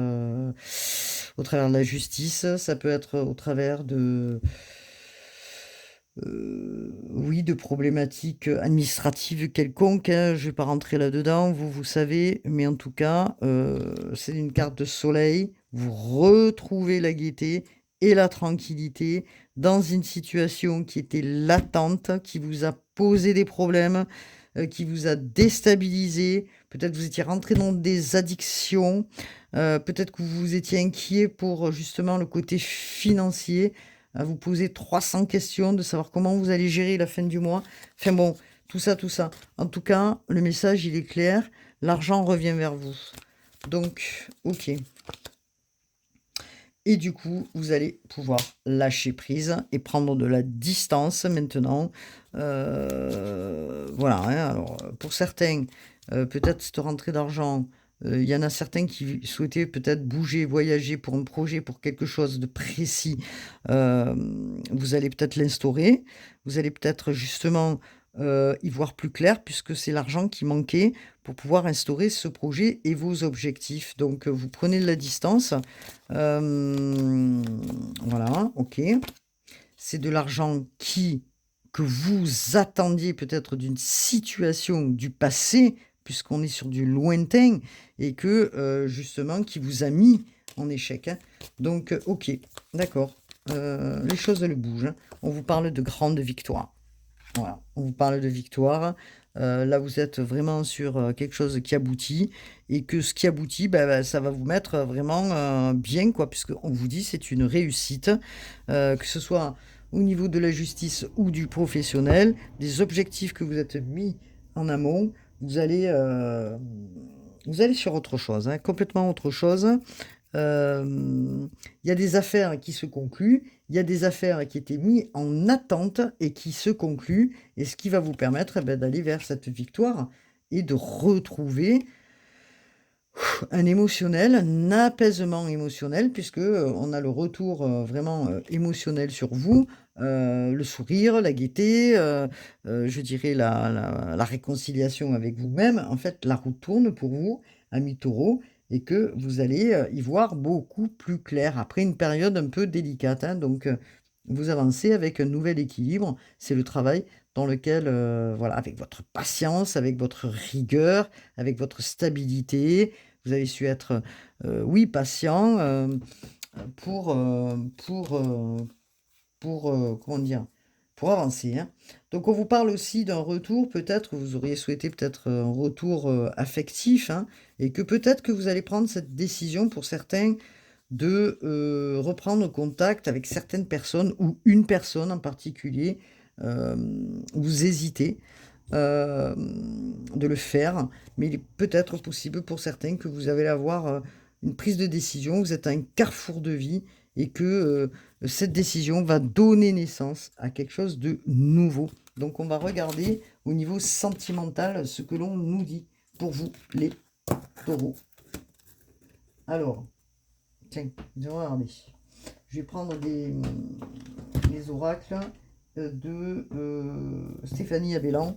au travers de la justice, ça peut être au travers de... oui, de problématiques administratives quelconques, hein, je ne vais pas rentrer là-dedans, vous savez, mais en tout cas, c'est une carte de soleil, vous retrouvez la gaieté et la tranquillité dans une situation qui était latente, qui vous a posé des problèmes, qui vous a déstabilisé, peut-être vous étiez rentré dans des addictions, peut-être que vous étiez inquiet pour justement le côté financier, à vous poser 300 questions, de savoir comment vous allez gérer la fin du mois. Enfin bon, tout ça. En tout cas, le message, il est clair. L'argent revient vers vous. Donc, ok. Et du coup, vous allez pouvoir lâcher prise et prendre de la distance maintenant. Voilà, hein, alors, pour certains, peut-être cette rentrée d'argent, il y en a certains qui souhaitaient peut-être bouger, voyager pour un projet, pour quelque chose de précis. Vous allez peut-être l'instaurer. Vous allez peut-être justement, y voir plus clair puisque c'est l'argent qui manquait pour pouvoir instaurer ce projet et vos objectifs. Donc, vous prenez de la distance. Voilà, OK. C'est de l'argent que vous attendiez peut-être d'une situation du passé, puisqu'on est sur du lointain et que, justement, qui vous a mis en échec, hein. Donc, OK, d'accord. Les choses, elles bougent, hein. On vous parle de grandes victoires. Voilà, on vous parle de victoire. Là, vous êtes vraiment sur, quelque chose qui aboutit et que ce qui aboutit, ça va vous mettre, vraiment, bien, quoi, puisqu'on vous dit: «C'est une réussite», que ce soit au niveau de la justice ou du professionnel, des objectifs que vous êtes mis en amont, vous allez, vous allez sur autre chose, hein, complètement autre chose. Il y a des affaires qui se concluent, il y a des affaires qui étaient mises en attente et qui se concluent et ce qui va vous permettre, d'aller vers cette victoire et de retrouver un émotionnel, un apaisement émotionnel puisque, on a le retour, vraiment, émotionnel sur vous, le sourire, la gaieté, je dirais la réconciliation avec vous-même. En fait, la roue tourne pour vous, amis Taureaux et que vous allez, y voir beaucoup plus clair après une période un peu délicate, hein. Donc, vous avancez avec un nouvel équilibre. C'est le travail dans lequel, voilà, avec votre patience, avec votre rigueur, avec votre stabilité, vous avez su être, oui, patient, comment dire? Pour avancer, hein. Donc on vous parle aussi d'un retour, peut-être, vous auriez souhaité peut-être, un retour, affectif, hein, et que peut-être que vous allez prendre cette décision pour certains de, reprendre contact avec certaines personnes ou une personne en particulier. Vous hésitez, de le faire, mais il est peut-être possible pour certains que vous allez avoir, une prise de décision. Vous êtes à un carrefour de vie et que, cette décision va donner naissance à quelque chose de nouveau. Donc on va regarder au niveau sentimental ce que l'on nous dit pour vous, les taureaux. Alors, tiens, je vais regarder. Je vais prendre les oracles de Stéphanie Abellan.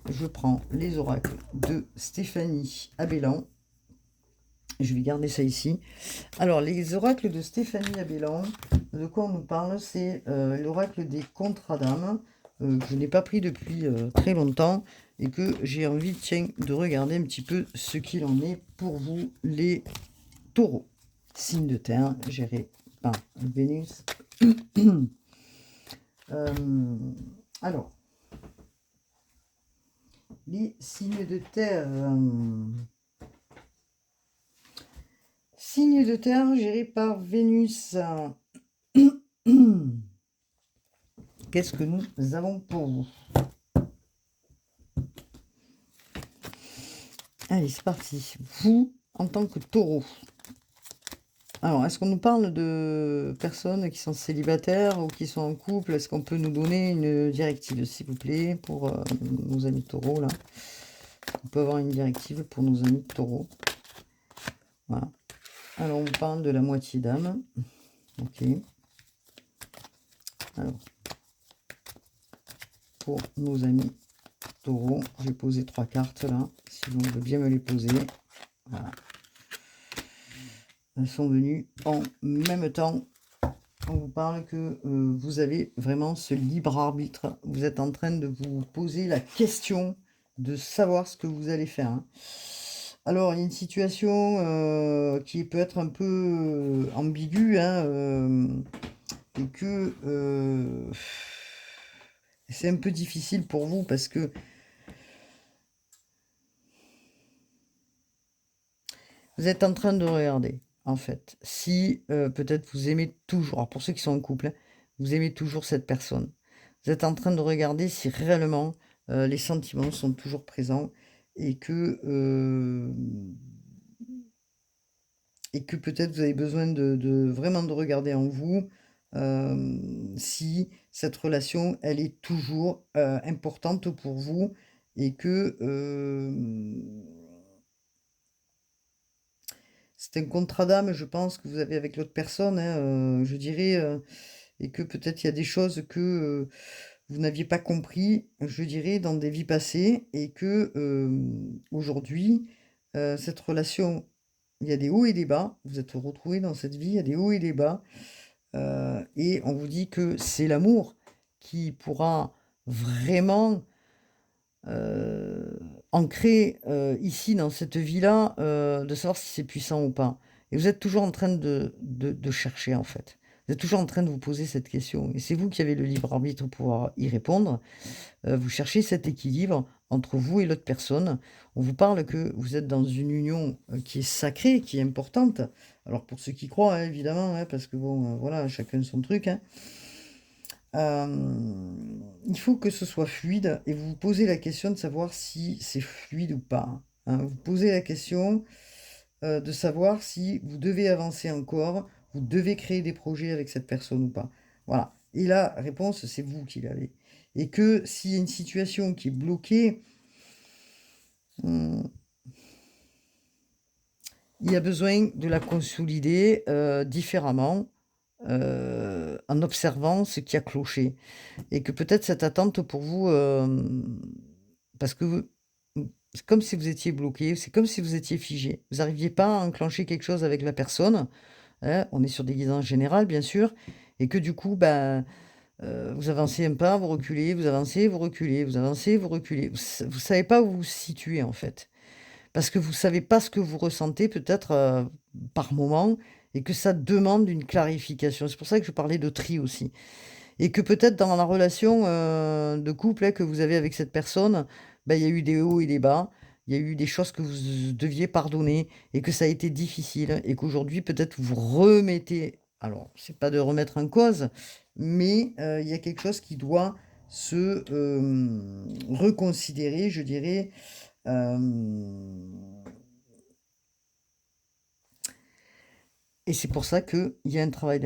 Je prends les oracles de Stéphanie Abellan. Je vais garder ça ici. Alors, les oracles de Stéphanie Abellan, de quoi on nous parle? C'est l'oracle des contrats d'âme, que je n'ai pas pris depuis très longtemps et que j'ai envie, tiens, de regarder un petit peu ce qu'il en est pour vous, les taureaux. Signe de terre, géré par Vénus. Alors, les signes de terre. Signes de terre gérés par Vénus. Qu'est-ce que nous avons pour vous? Allez, c'est parti. Vous, en tant que taureau. Alors, est-ce qu'on nous parle de personnes qui sont célibataires ou qui sont en couple? Est-ce qu'on peut nous donner une directive, s'il vous plaît, pour nos amis taureaux, là? On peut avoir une directive pour nos amis taureaux. Voilà. Alors, on parle de la moitié d'âme. Ok. Alors, pour nos amis taureaux, je vais poser 3 cartes, là, si vous voulez bien me les poser. Voilà. Elles sont venues en même temps. On vous parle que vous avez vraiment ce libre arbitre. Vous êtes en train de vous poser la question de savoir ce que vous allez faire, hein. Alors, il y a une situation qui peut être un peu ambiguë, hein, et que c'est un peu difficile pour vous parce que vous êtes en train de regarder, en fait, si peut-être vous aimez toujours, alors pour ceux qui sont en couple, hein, vous aimez toujours cette personne. Vous êtes en train de regarder si réellement les sentiments sont toujours présents et que et que peut-être vous avez besoin vraiment de regarder en vous si cette relation, elle est toujours importante pour vous et que c'est un contrat d'âme, je pense, que vous avez avec l'autre personne, hein, je dirais, et que peut-être il y a des choses que vous n'aviez pas compris, je dirais, dans des vies passées et que aujourd'hui, cette relation, il y a des hauts et des bas. Vous êtes retrouvés dans cette vie, il y a des hauts et des bas. Et on vous dit que c'est l'amour qui pourra vraiment ancrer ici, dans cette vie-là, de savoir si c'est puissant ou pas. Et vous êtes toujours en train de chercher, en fait. Vous êtes toujours en train de vous poser cette question. Et c'est vous qui avez le libre arbitre pour pouvoir y répondre. Vous cherchez cet équilibre entre vous et l'autre personne. On vous parle que vous êtes dans une union qui est sacrée, qui est importante. Alors pour ceux qui croient, hein, évidemment, hein, parce que bon, voilà, chacun son truc. Hein. Il faut que ce soit fluide et vous vous posez la question de savoir si c'est fluide ou pas. Hein. Vous posez la question de savoir si vous devez avancer encore, vous devez créer des projets avec cette personne ou pas. Voilà. Et la réponse, c'est vous qui l'avez. Et que s'il y a une situation qui est bloquée, il y a besoin de la consolider différemment en observant ce qui a cloché. Et que peut-être cette attente pour vous, parce que c'est comme si vous étiez bloqué, c'est comme si vous étiez figé. Vous n'arriviez pas à enclencher quelque chose avec la personne. Hein, on est sur des guidances générales, bien sûr, et que du coup, ben, vous avancez un pas, vous reculez, vous avancez, vous reculez, vous avancez, vous reculez. Vous ne savez pas où vous vous situez, en fait. Parce que vous ne savez pas ce que vous ressentez, peut-être par moment, et que ça demande une clarification. C'est pour ça que je parlais de tri aussi. Et que peut-être dans la relation de couple que vous avez avec cette personne, ben, il y a eu des hauts et des bas. Il y a eu des choses que vous deviez pardonner et que ça a été difficile et qu'aujourd'hui, peut-être vous remettez. Alors, c'est pas de remettre en cause, mais il y a quelque chose qui doit se reconsidérer, je dirais. Et c'est pour ça qu'il y a un travail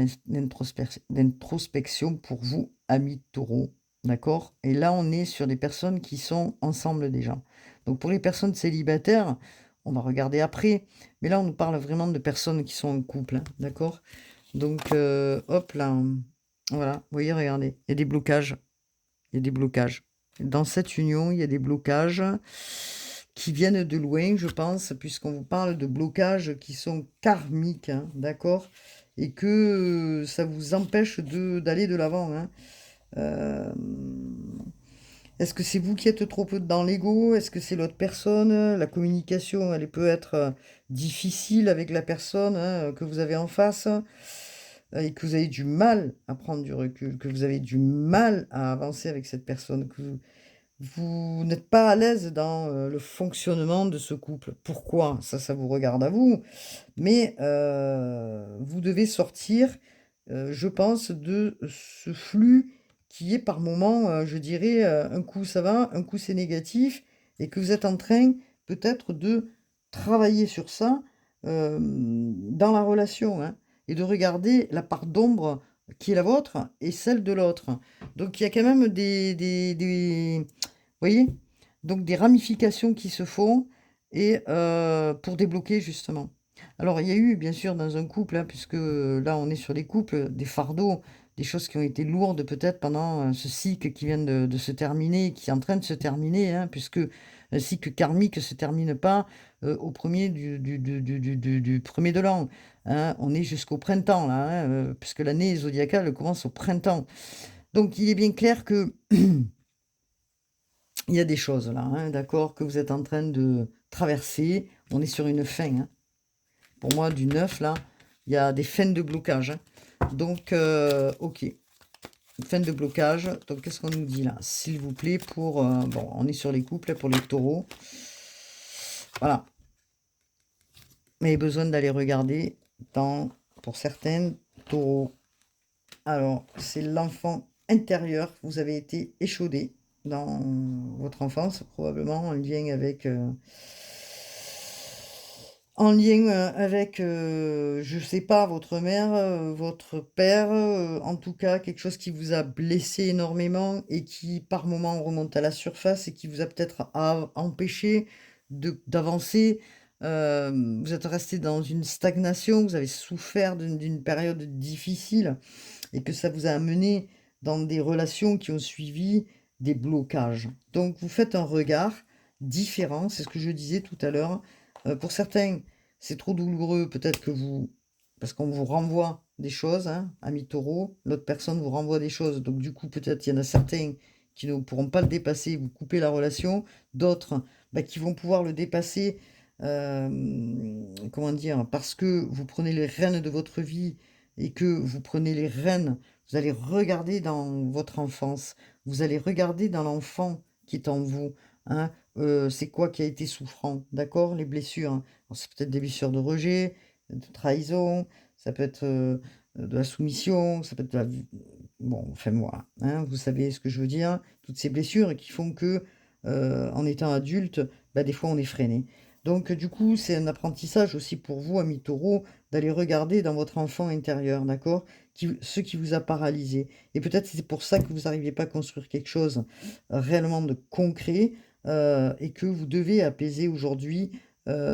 d'introspection pour vous, amis taureaux. D'accord? Et là, on est sur des personnes qui sont ensemble déjà. Donc pour les personnes célibataires, on va regarder après. Mais là, on nous parle vraiment de personnes qui sont en couple. Hein, d'accord? Donc, hop là. Voilà. Vous voyez, regardez. Il y a des blocages. Il y a des blocages. Dans cette union, il y a des blocages qui viennent de loin, je pense, puisqu'on vous parle de blocages qui sont karmiques, hein, d'accord? Et que ça vous empêche d'aller de l'avant. Hein. Est-ce que c'est vous qui êtes trop peu dans l'ego? Est-ce que c'est l'autre personne? La communication, elle peut être difficile avec la personne hein, que vous avez en face et que vous avez du mal à prendre du recul, que vous avez du mal à avancer avec cette personne, que vous n'êtes pas à l'aise dans le fonctionnement de ce couple. Pourquoi? Ça vous regarde à vous. Mais vous devez sortir, je pense, de ce flux qui est par moment, je dirais, un coup ça va, un coup c'est négatif, et que vous êtes en train peut-être de travailler sur ça dans la relation, hein, et de regarder la part d'ombre qui est la vôtre et celle de l'autre. Donc il y a quand même vous voyez? Donc des ramifications qui se font et pour débloquer justement. Alors il y a eu bien sûr dans un couple, hein, puisque là on est sur les couples, des fardeaux, des choses qui ont été lourdes peut-être pendant ce cycle qui vient de se terminer, qui est en train de se terminer, hein, puisque un cycle karmique ne se termine pas au premier du premier de l'an. Hein. On est jusqu'au printemps, là, hein, puisque l'année zodiacale commence au printemps. Donc il est bien clair que il y a des choses là, hein, d'accord, que vous êtes en train de traverser. On est sur une fin. Hein. Pour moi, du 9, là, il y a des fins de blocage. Hein. Donc, ok. Fin de blocage. Donc, qu'est-ce qu'on nous dit là? S'il vous plaît, pour... bon, on est sur les couples, pour les taureaux. Voilà. Mais besoin d'aller regarder pour certains taureaux. Alors, c'est l'enfant intérieur. Vous avez été échaudé dans votre enfance, probablement en lien avec en lien avec, je sais pas, votre mère, votre père, en tout cas quelque chose qui vous a blessé énormément et qui par moment remonte à la surface et qui vous a peut-être empêché d'avancer. Vous êtes resté dans une stagnation, vous avez souffert d'une période difficile et que ça vous a amené dans des relations qui ont suivi des blocages. Donc vous faites un regard différent, c'est ce que je disais tout à l'heure. Pour certains, c'est trop douloureux, peut-être que vous... Parce qu'on vous renvoie des choses, hein, ami taureau, l'autre personne vous renvoie des choses. Donc du coup, peut-être il y en a certains qui ne pourront pas le dépasser, vous coupez la relation, d'autres bah, qui vont pouvoir le dépasser, comment dire, parce que vous prenez les rênes de votre vie et que vous prenez les rênes, vous allez regarder dans votre enfance, vous allez regarder dans l'enfant qui est en vous, hein, c'est quoi qui a été souffrant, d'accord? Les blessures, hein. Alors, c'est peut-être des blessures de rejet, de trahison, ça peut être de la soumission, ça peut être de la... Bon, enfin moi, hein, vous savez ce que je veux dire, toutes ces blessures qui font que, en étant adulte, bah, des fois on est freiné. Donc du coup, c'est un apprentissage aussi pour vous, amis taureaux, d'aller regarder dans votre enfant intérieur, d'accord? Ce qui vous a paralysé. Et peut-être c'est pour ça que vous n'arriviez pas à construire quelque chose réellement de concret et que vous devez apaiser aujourd'hui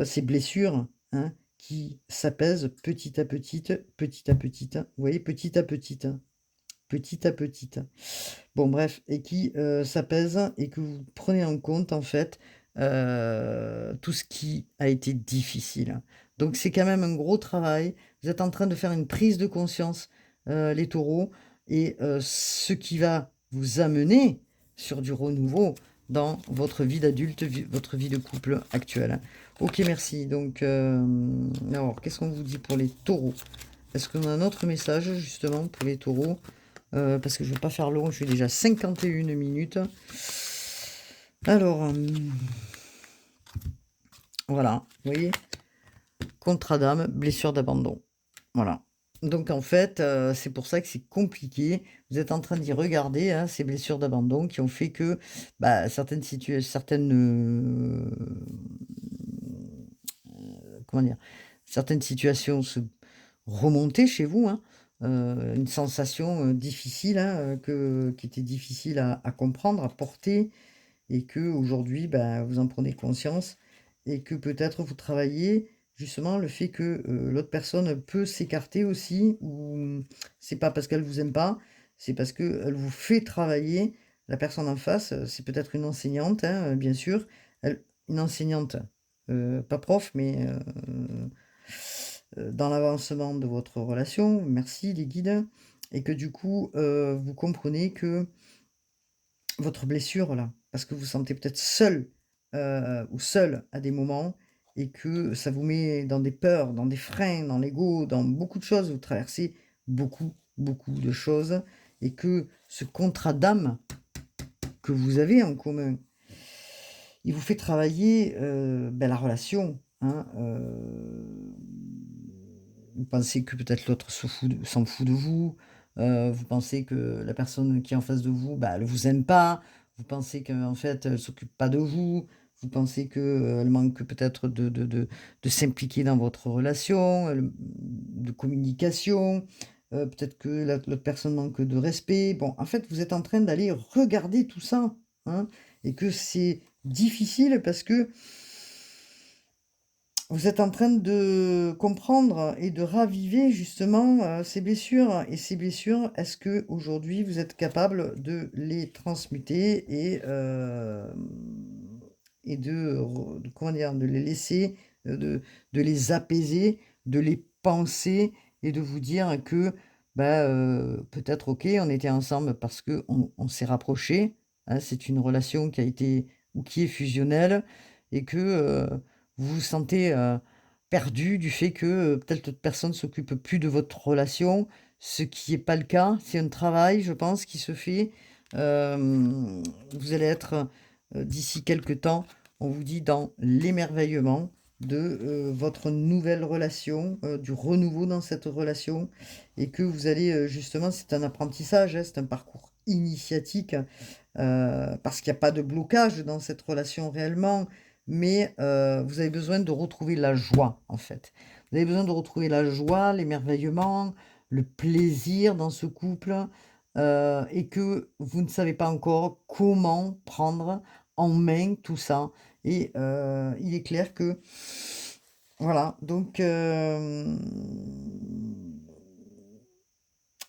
ces blessures, hein, qui s'apaisent petit à petit, petit à petit. Vous voyez, petit à petit, petit à petit. Bon bref, et qui s'apaisent et que vous prenez en compte en fait tout ce qui a été difficile. Donc c'est quand même un gros travail. Vous êtes en train de faire une prise de conscience, les taureaux, et ce qui va vous amener sur du renouveau dans votre vie d'adulte, votre vie de couple actuelle. Ok, merci. Donc, alors, qu'est-ce qu'on vous dit pour les taureaux? Est-ce qu'on a un autre message justement pour les taureaux? Parce que je ne vais pas faire long, je suis déjà 51 minutes. Alors, voilà, vous voyez, contrat d'âme, blessure d'abandon. Voilà. Donc en fait, c'est pour ça que c'est compliqué. Vous êtes en train d'y regarder, hein, ces blessures d'abandon qui ont fait que bah, comment dire, certaines situations se remontaient chez vous, hein, une sensation difficile, hein, qui était difficile à comprendre, à porter, et que aujourd'hui, bah, vous en prenez conscience et que peut-être vous travaillez justement le fait que l'autre personne peut s'écarter aussi, ou c'est pas parce qu'elle vous aime pas, c'est parce qu'elle vous fait travailler. La personne en face, c'est peut-être une enseignante, hein, bien sûr, une enseignante, pas prof, mais dans l'avancement de votre relation, merci les guides, et que du coup, vous comprenez que votre blessure là, parce que vous vous sentez peut-être seul, ou seul à des moments et que ça vous met dans des peurs, dans des freins, dans l'ego, dans beaucoup de choses. Vous traversez beaucoup, beaucoup de choses et que ce contrat d'âme que vous avez en commun, il vous fait travailler, la relation, hein, vous pensez que peut-être l'autre s'en fout de vous, vous pensez que la personne qui est en face de vous, bah, elle vous aime pas, vous pensez qu'en fait, elle s'occupe pas de vous, vous pensez que, elle manque peut-être de s'impliquer dans votre relation, de communication, peut-être que l'autre personne manque de respect. Bon, en fait, vous êtes en train d'aller regarder tout ça, hein, et que c'est difficile parce que vous êtes en train de comprendre et de raviver justement, ces blessures, et ces blessures, est-ce qu'aujourd'hui vous êtes capable de les transmuter et de comment dire? De les laisser, de les apaiser, de les penser et de vous dire que, bah, peut-être OK, on était ensemble parce qu'on s'est rapprochés, hein, c'est une relation qui a été ou qui est fusionnelle, et que, vous vous sentez, perdu du fait que, peut-être l'autre personne s'occupe plus de votre relation, ce qui est pas le cas. C'est un travail, je pense, qui se fait. Vous allez être, d'ici quelque temps, on vous dit, dans l'émerveillement de, votre nouvelle relation, du renouveau dans cette relation, et que vous allez, justement, c'est un apprentissage, hein, c'est un parcours initiatique, parce qu'il y a pas de blocage dans cette relation réellement. mais vous avez besoin de retrouver la joie, en fait. Vous avez besoin de retrouver la joie, l'émerveillement, le plaisir dans ce couple, et que vous ne savez pas encore comment prendre en main tout ça. Et il est clair que voilà, donc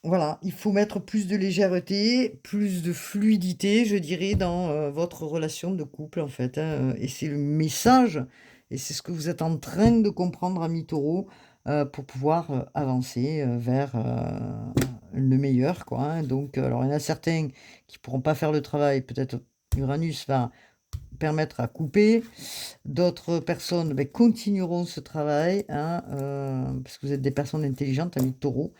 voilà, il faut mettre plus de légèreté, plus de fluidité, je dirais, dans, votre relation de couple, en fait, hein, et c'est le message et c'est ce que vous êtes en train de comprendre, ami Taureau, pour pouvoir, avancer, vers, le meilleur, quoi, hein. Donc, alors il y en a certains qui pourront pas faire le travail, peut-être Uranus va permettre à couper. D'autres personnes, beh, continueront ce travail, hein, parce que vous êtes des personnes intelligentes, amis Taureau,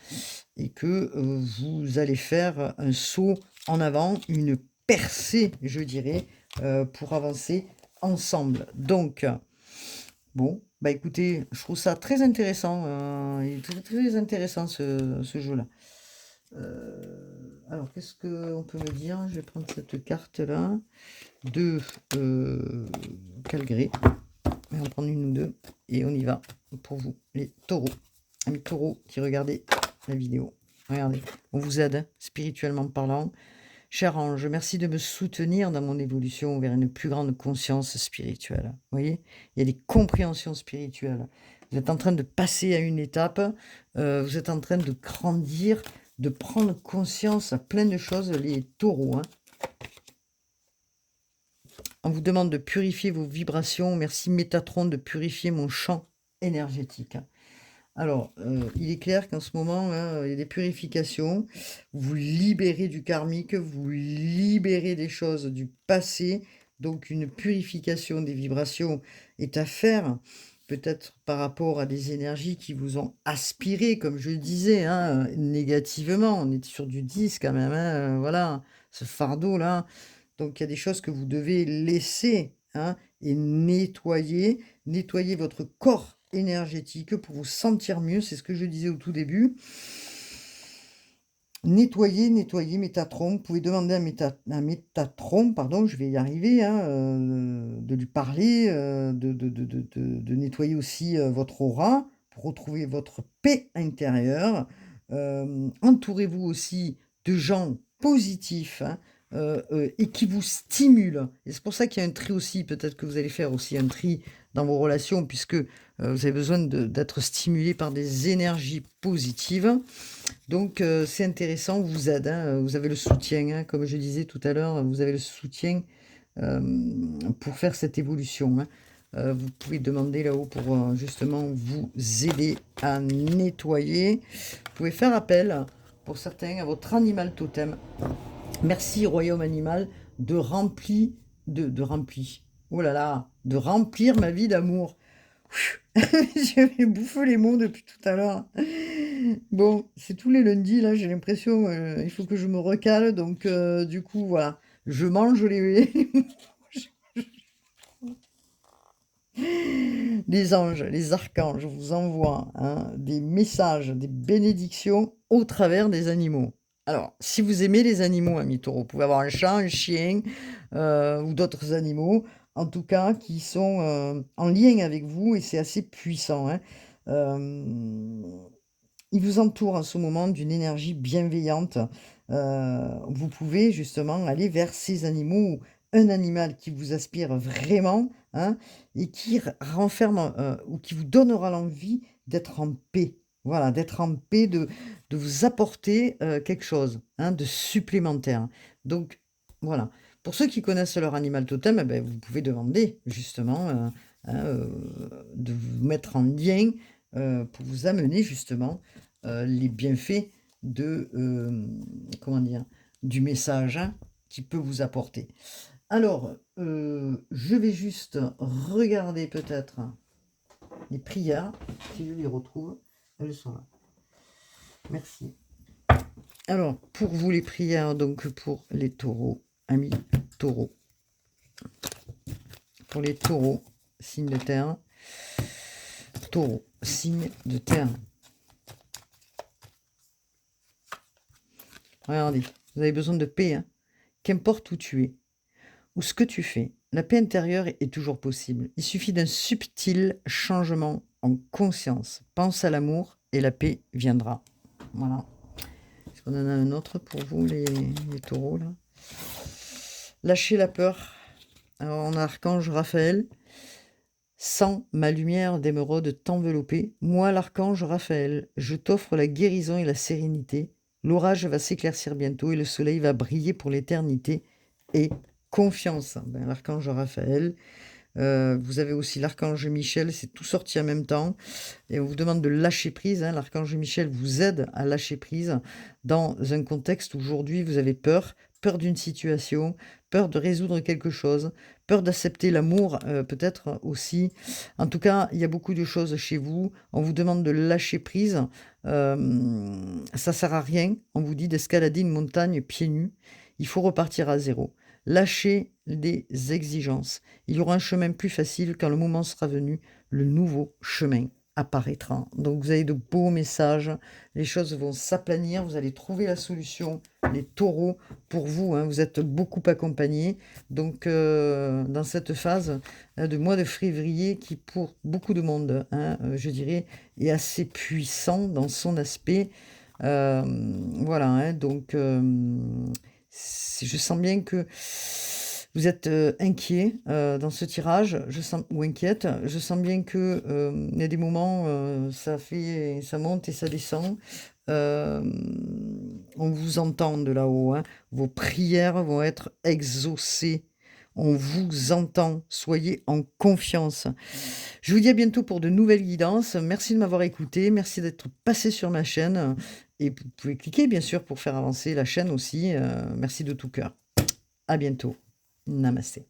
et que, vous allez faire un saut en avant, une percée, je dirais, pour avancer ensemble. Donc, bon, bah, écoutez, je trouve ça très intéressant, il est très, très intéressant ce jeu-là. Alors qu'est-ce qu'on peut me dire? Je vais prendre cette carte-là de, Calgré. On va en prendre une ou deux et on y va pour vous, les taureaux. Amis taureaux qui regardez la vidéo. Regardez, on vous aide, hein, spirituellement parlant. Cher ange, merci de me soutenir dans mon évolution vers une plus grande conscience spirituelle. Vous voyez, il y a des compréhensions spirituelles. Vous êtes en train de passer à une étape, vous êtes en train de grandir, de prendre conscience à plein de choses, les taureaux, hein. On vous demande de purifier vos vibrations. Merci Métatron de purifier mon champ énergétique. Alors, il est clair qu'en ce moment, hein, il y a des purifications. Vous libérez du karmique, vous libérez des choses du passé. Donc, une purification des vibrations est à faire. Peut-être par rapport à des énergies qui vous ont aspiré, comme je le disais, hein, négativement. On est sur du 10 quand même, hein, voilà, ce fardeau-là. Donc, il y a des choses que vous devez laisser, hein, et nettoyer votre corps énergétique pour vous sentir mieux. C'est ce que je disais au tout début. Nettoyer Métatron. Vous pouvez demander à Métatron, pardon, je vais y arriver, hein, de lui parler, de nettoyer aussi votre aura pour retrouver votre paix intérieure. Entourez-vous aussi de gens positifs, hein, et qui vous stimulent. Et c'est pour ça qu'il y a un tri aussi. Peut-être que vous allez faire aussi un tri dans vos relations, puisque vous avez besoin d'être stimulé par des énergies positives. Donc, c'est intéressant, on vous aide, hein, vous avez le soutien, hein, comme je disais tout à l'heure, vous avez le soutien pour faire cette évolution, hein. Vous pouvez demander là-haut pour justement vous aider à nettoyer. Vous pouvez faire appel, pour certains, à votre animal totem. Merci, Royaume Animal, de oh là là, de remplir ma vie d'amour. Je vais bouffer les mots depuis tout à l'heure. Bon, c'est tous les lundis, là, j'ai l'impression, il faut que je me recale. Donc, du coup, voilà, je mange les anges, les archanges vous envoient, hein, des messages, des bénédictions au travers des animaux. Alors, si vous aimez les animaux, amis taureaux, vous pouvez avoir un chat, un chien, ou d'autres animaux, en tout cas, qui sont en lien avec vous, et c'est assez puissant, hein. Il vous entoure en ce moment d'une énergie bienveillante. Vous pouvez justement aller vers ces animaux, ou un animal qui vous aspire vraiment, hein, et qui renferme, ou qui vous donnera l'envie d'être en paix. Voilà, d'être en paix, de vous apporter quelque chose, hein, de supplémentaire. Donc, voilà. Pour ceux qui connaissent leur animal totem, eh ben, vous pouvez demander justement, hein, de vous mettre en lien, pour vous amener justement les bienfaits de, comment dire, du message, hein, qui peut vous apporter. Alors, je vais juste regarder peut-être les prières, si je les retrouve. Elles sont là. Merci. Alors, pour vous, les prières, donc pour les taureaux, amis taureaux. Pour les taureaux, signe de terre. Taureau, signe de terre. Regardez, vous avez besoin de paix, hein. Qu'importe où tu es, ou ce que tu fais, la paix intérieure est toujours possible. Il suffit d'un subtil changement en conscience. Pense à l'amour et la paix viendra. Voilà. Est-ce qu'on en a un autre pour vous, les taureaux, là? Lâchez la peur. Alors, on a Archange Raphaël. Sans ma lumière d'émeraude t'envelopper, moi l'archange Raphaël, je t'offre la guérison et la sérénité. L'orage va s'éclaircir bientôt et le soleil va briller pour l'éternité. Et confiance. Ben, l'archange Raphaël. Vous avez aussi l'archange Michel, c'est tout sorti en même temps. Et on vous demande de lâcher prise. Hein. L'archange Michel vous aide à lâcher prise dans un contexte où aujourd'hui vous avez peur d'une situation, peur de résoudre quelque chose, peur d'accepter l'amour peut-être aussi. En tout cas, il y a beaucoup de choses chez vous. On vous demande de lâcher prise. Ça sert à rien. On vous dit d'escalader une montagne pieds nus. Il faut repartir à zéro. Lâchez les exigences. Il y aura un chemin plus facile quand le moment sera venu. Le nouveau chemin apparaîtra. Donc vous avez de beaux messages. Les choses vont s'aplanir. Vous allez trouver la solution. Les taureaux, pour vous, hein, vous êtes beaucoup accompagnés. Donc dans cette phase de mois de février qui, pour beaucoup de monde, hein, je dirais, est assez puissant dans son aspect. Voilà, hein, donc je sens bien que vous êtes inquiet dans ce tirage, ou inquiète. Je sens bien que il y a des moments, ça monte et ça descend. On vous entend de là-haut. Hein. Vos prières vont être exaucées. On vous entend. Soyez en confiance. Je vous dis à bientôt pour de nouvelles guidances. Merci de m'avoir écouté. Merci d'être passé sur ma chaîne. Et vous pouvez cliquer, bien sûr, pour faire avancer la chaîne aussi. Merci de tout cœur. À bientôt. Namasté.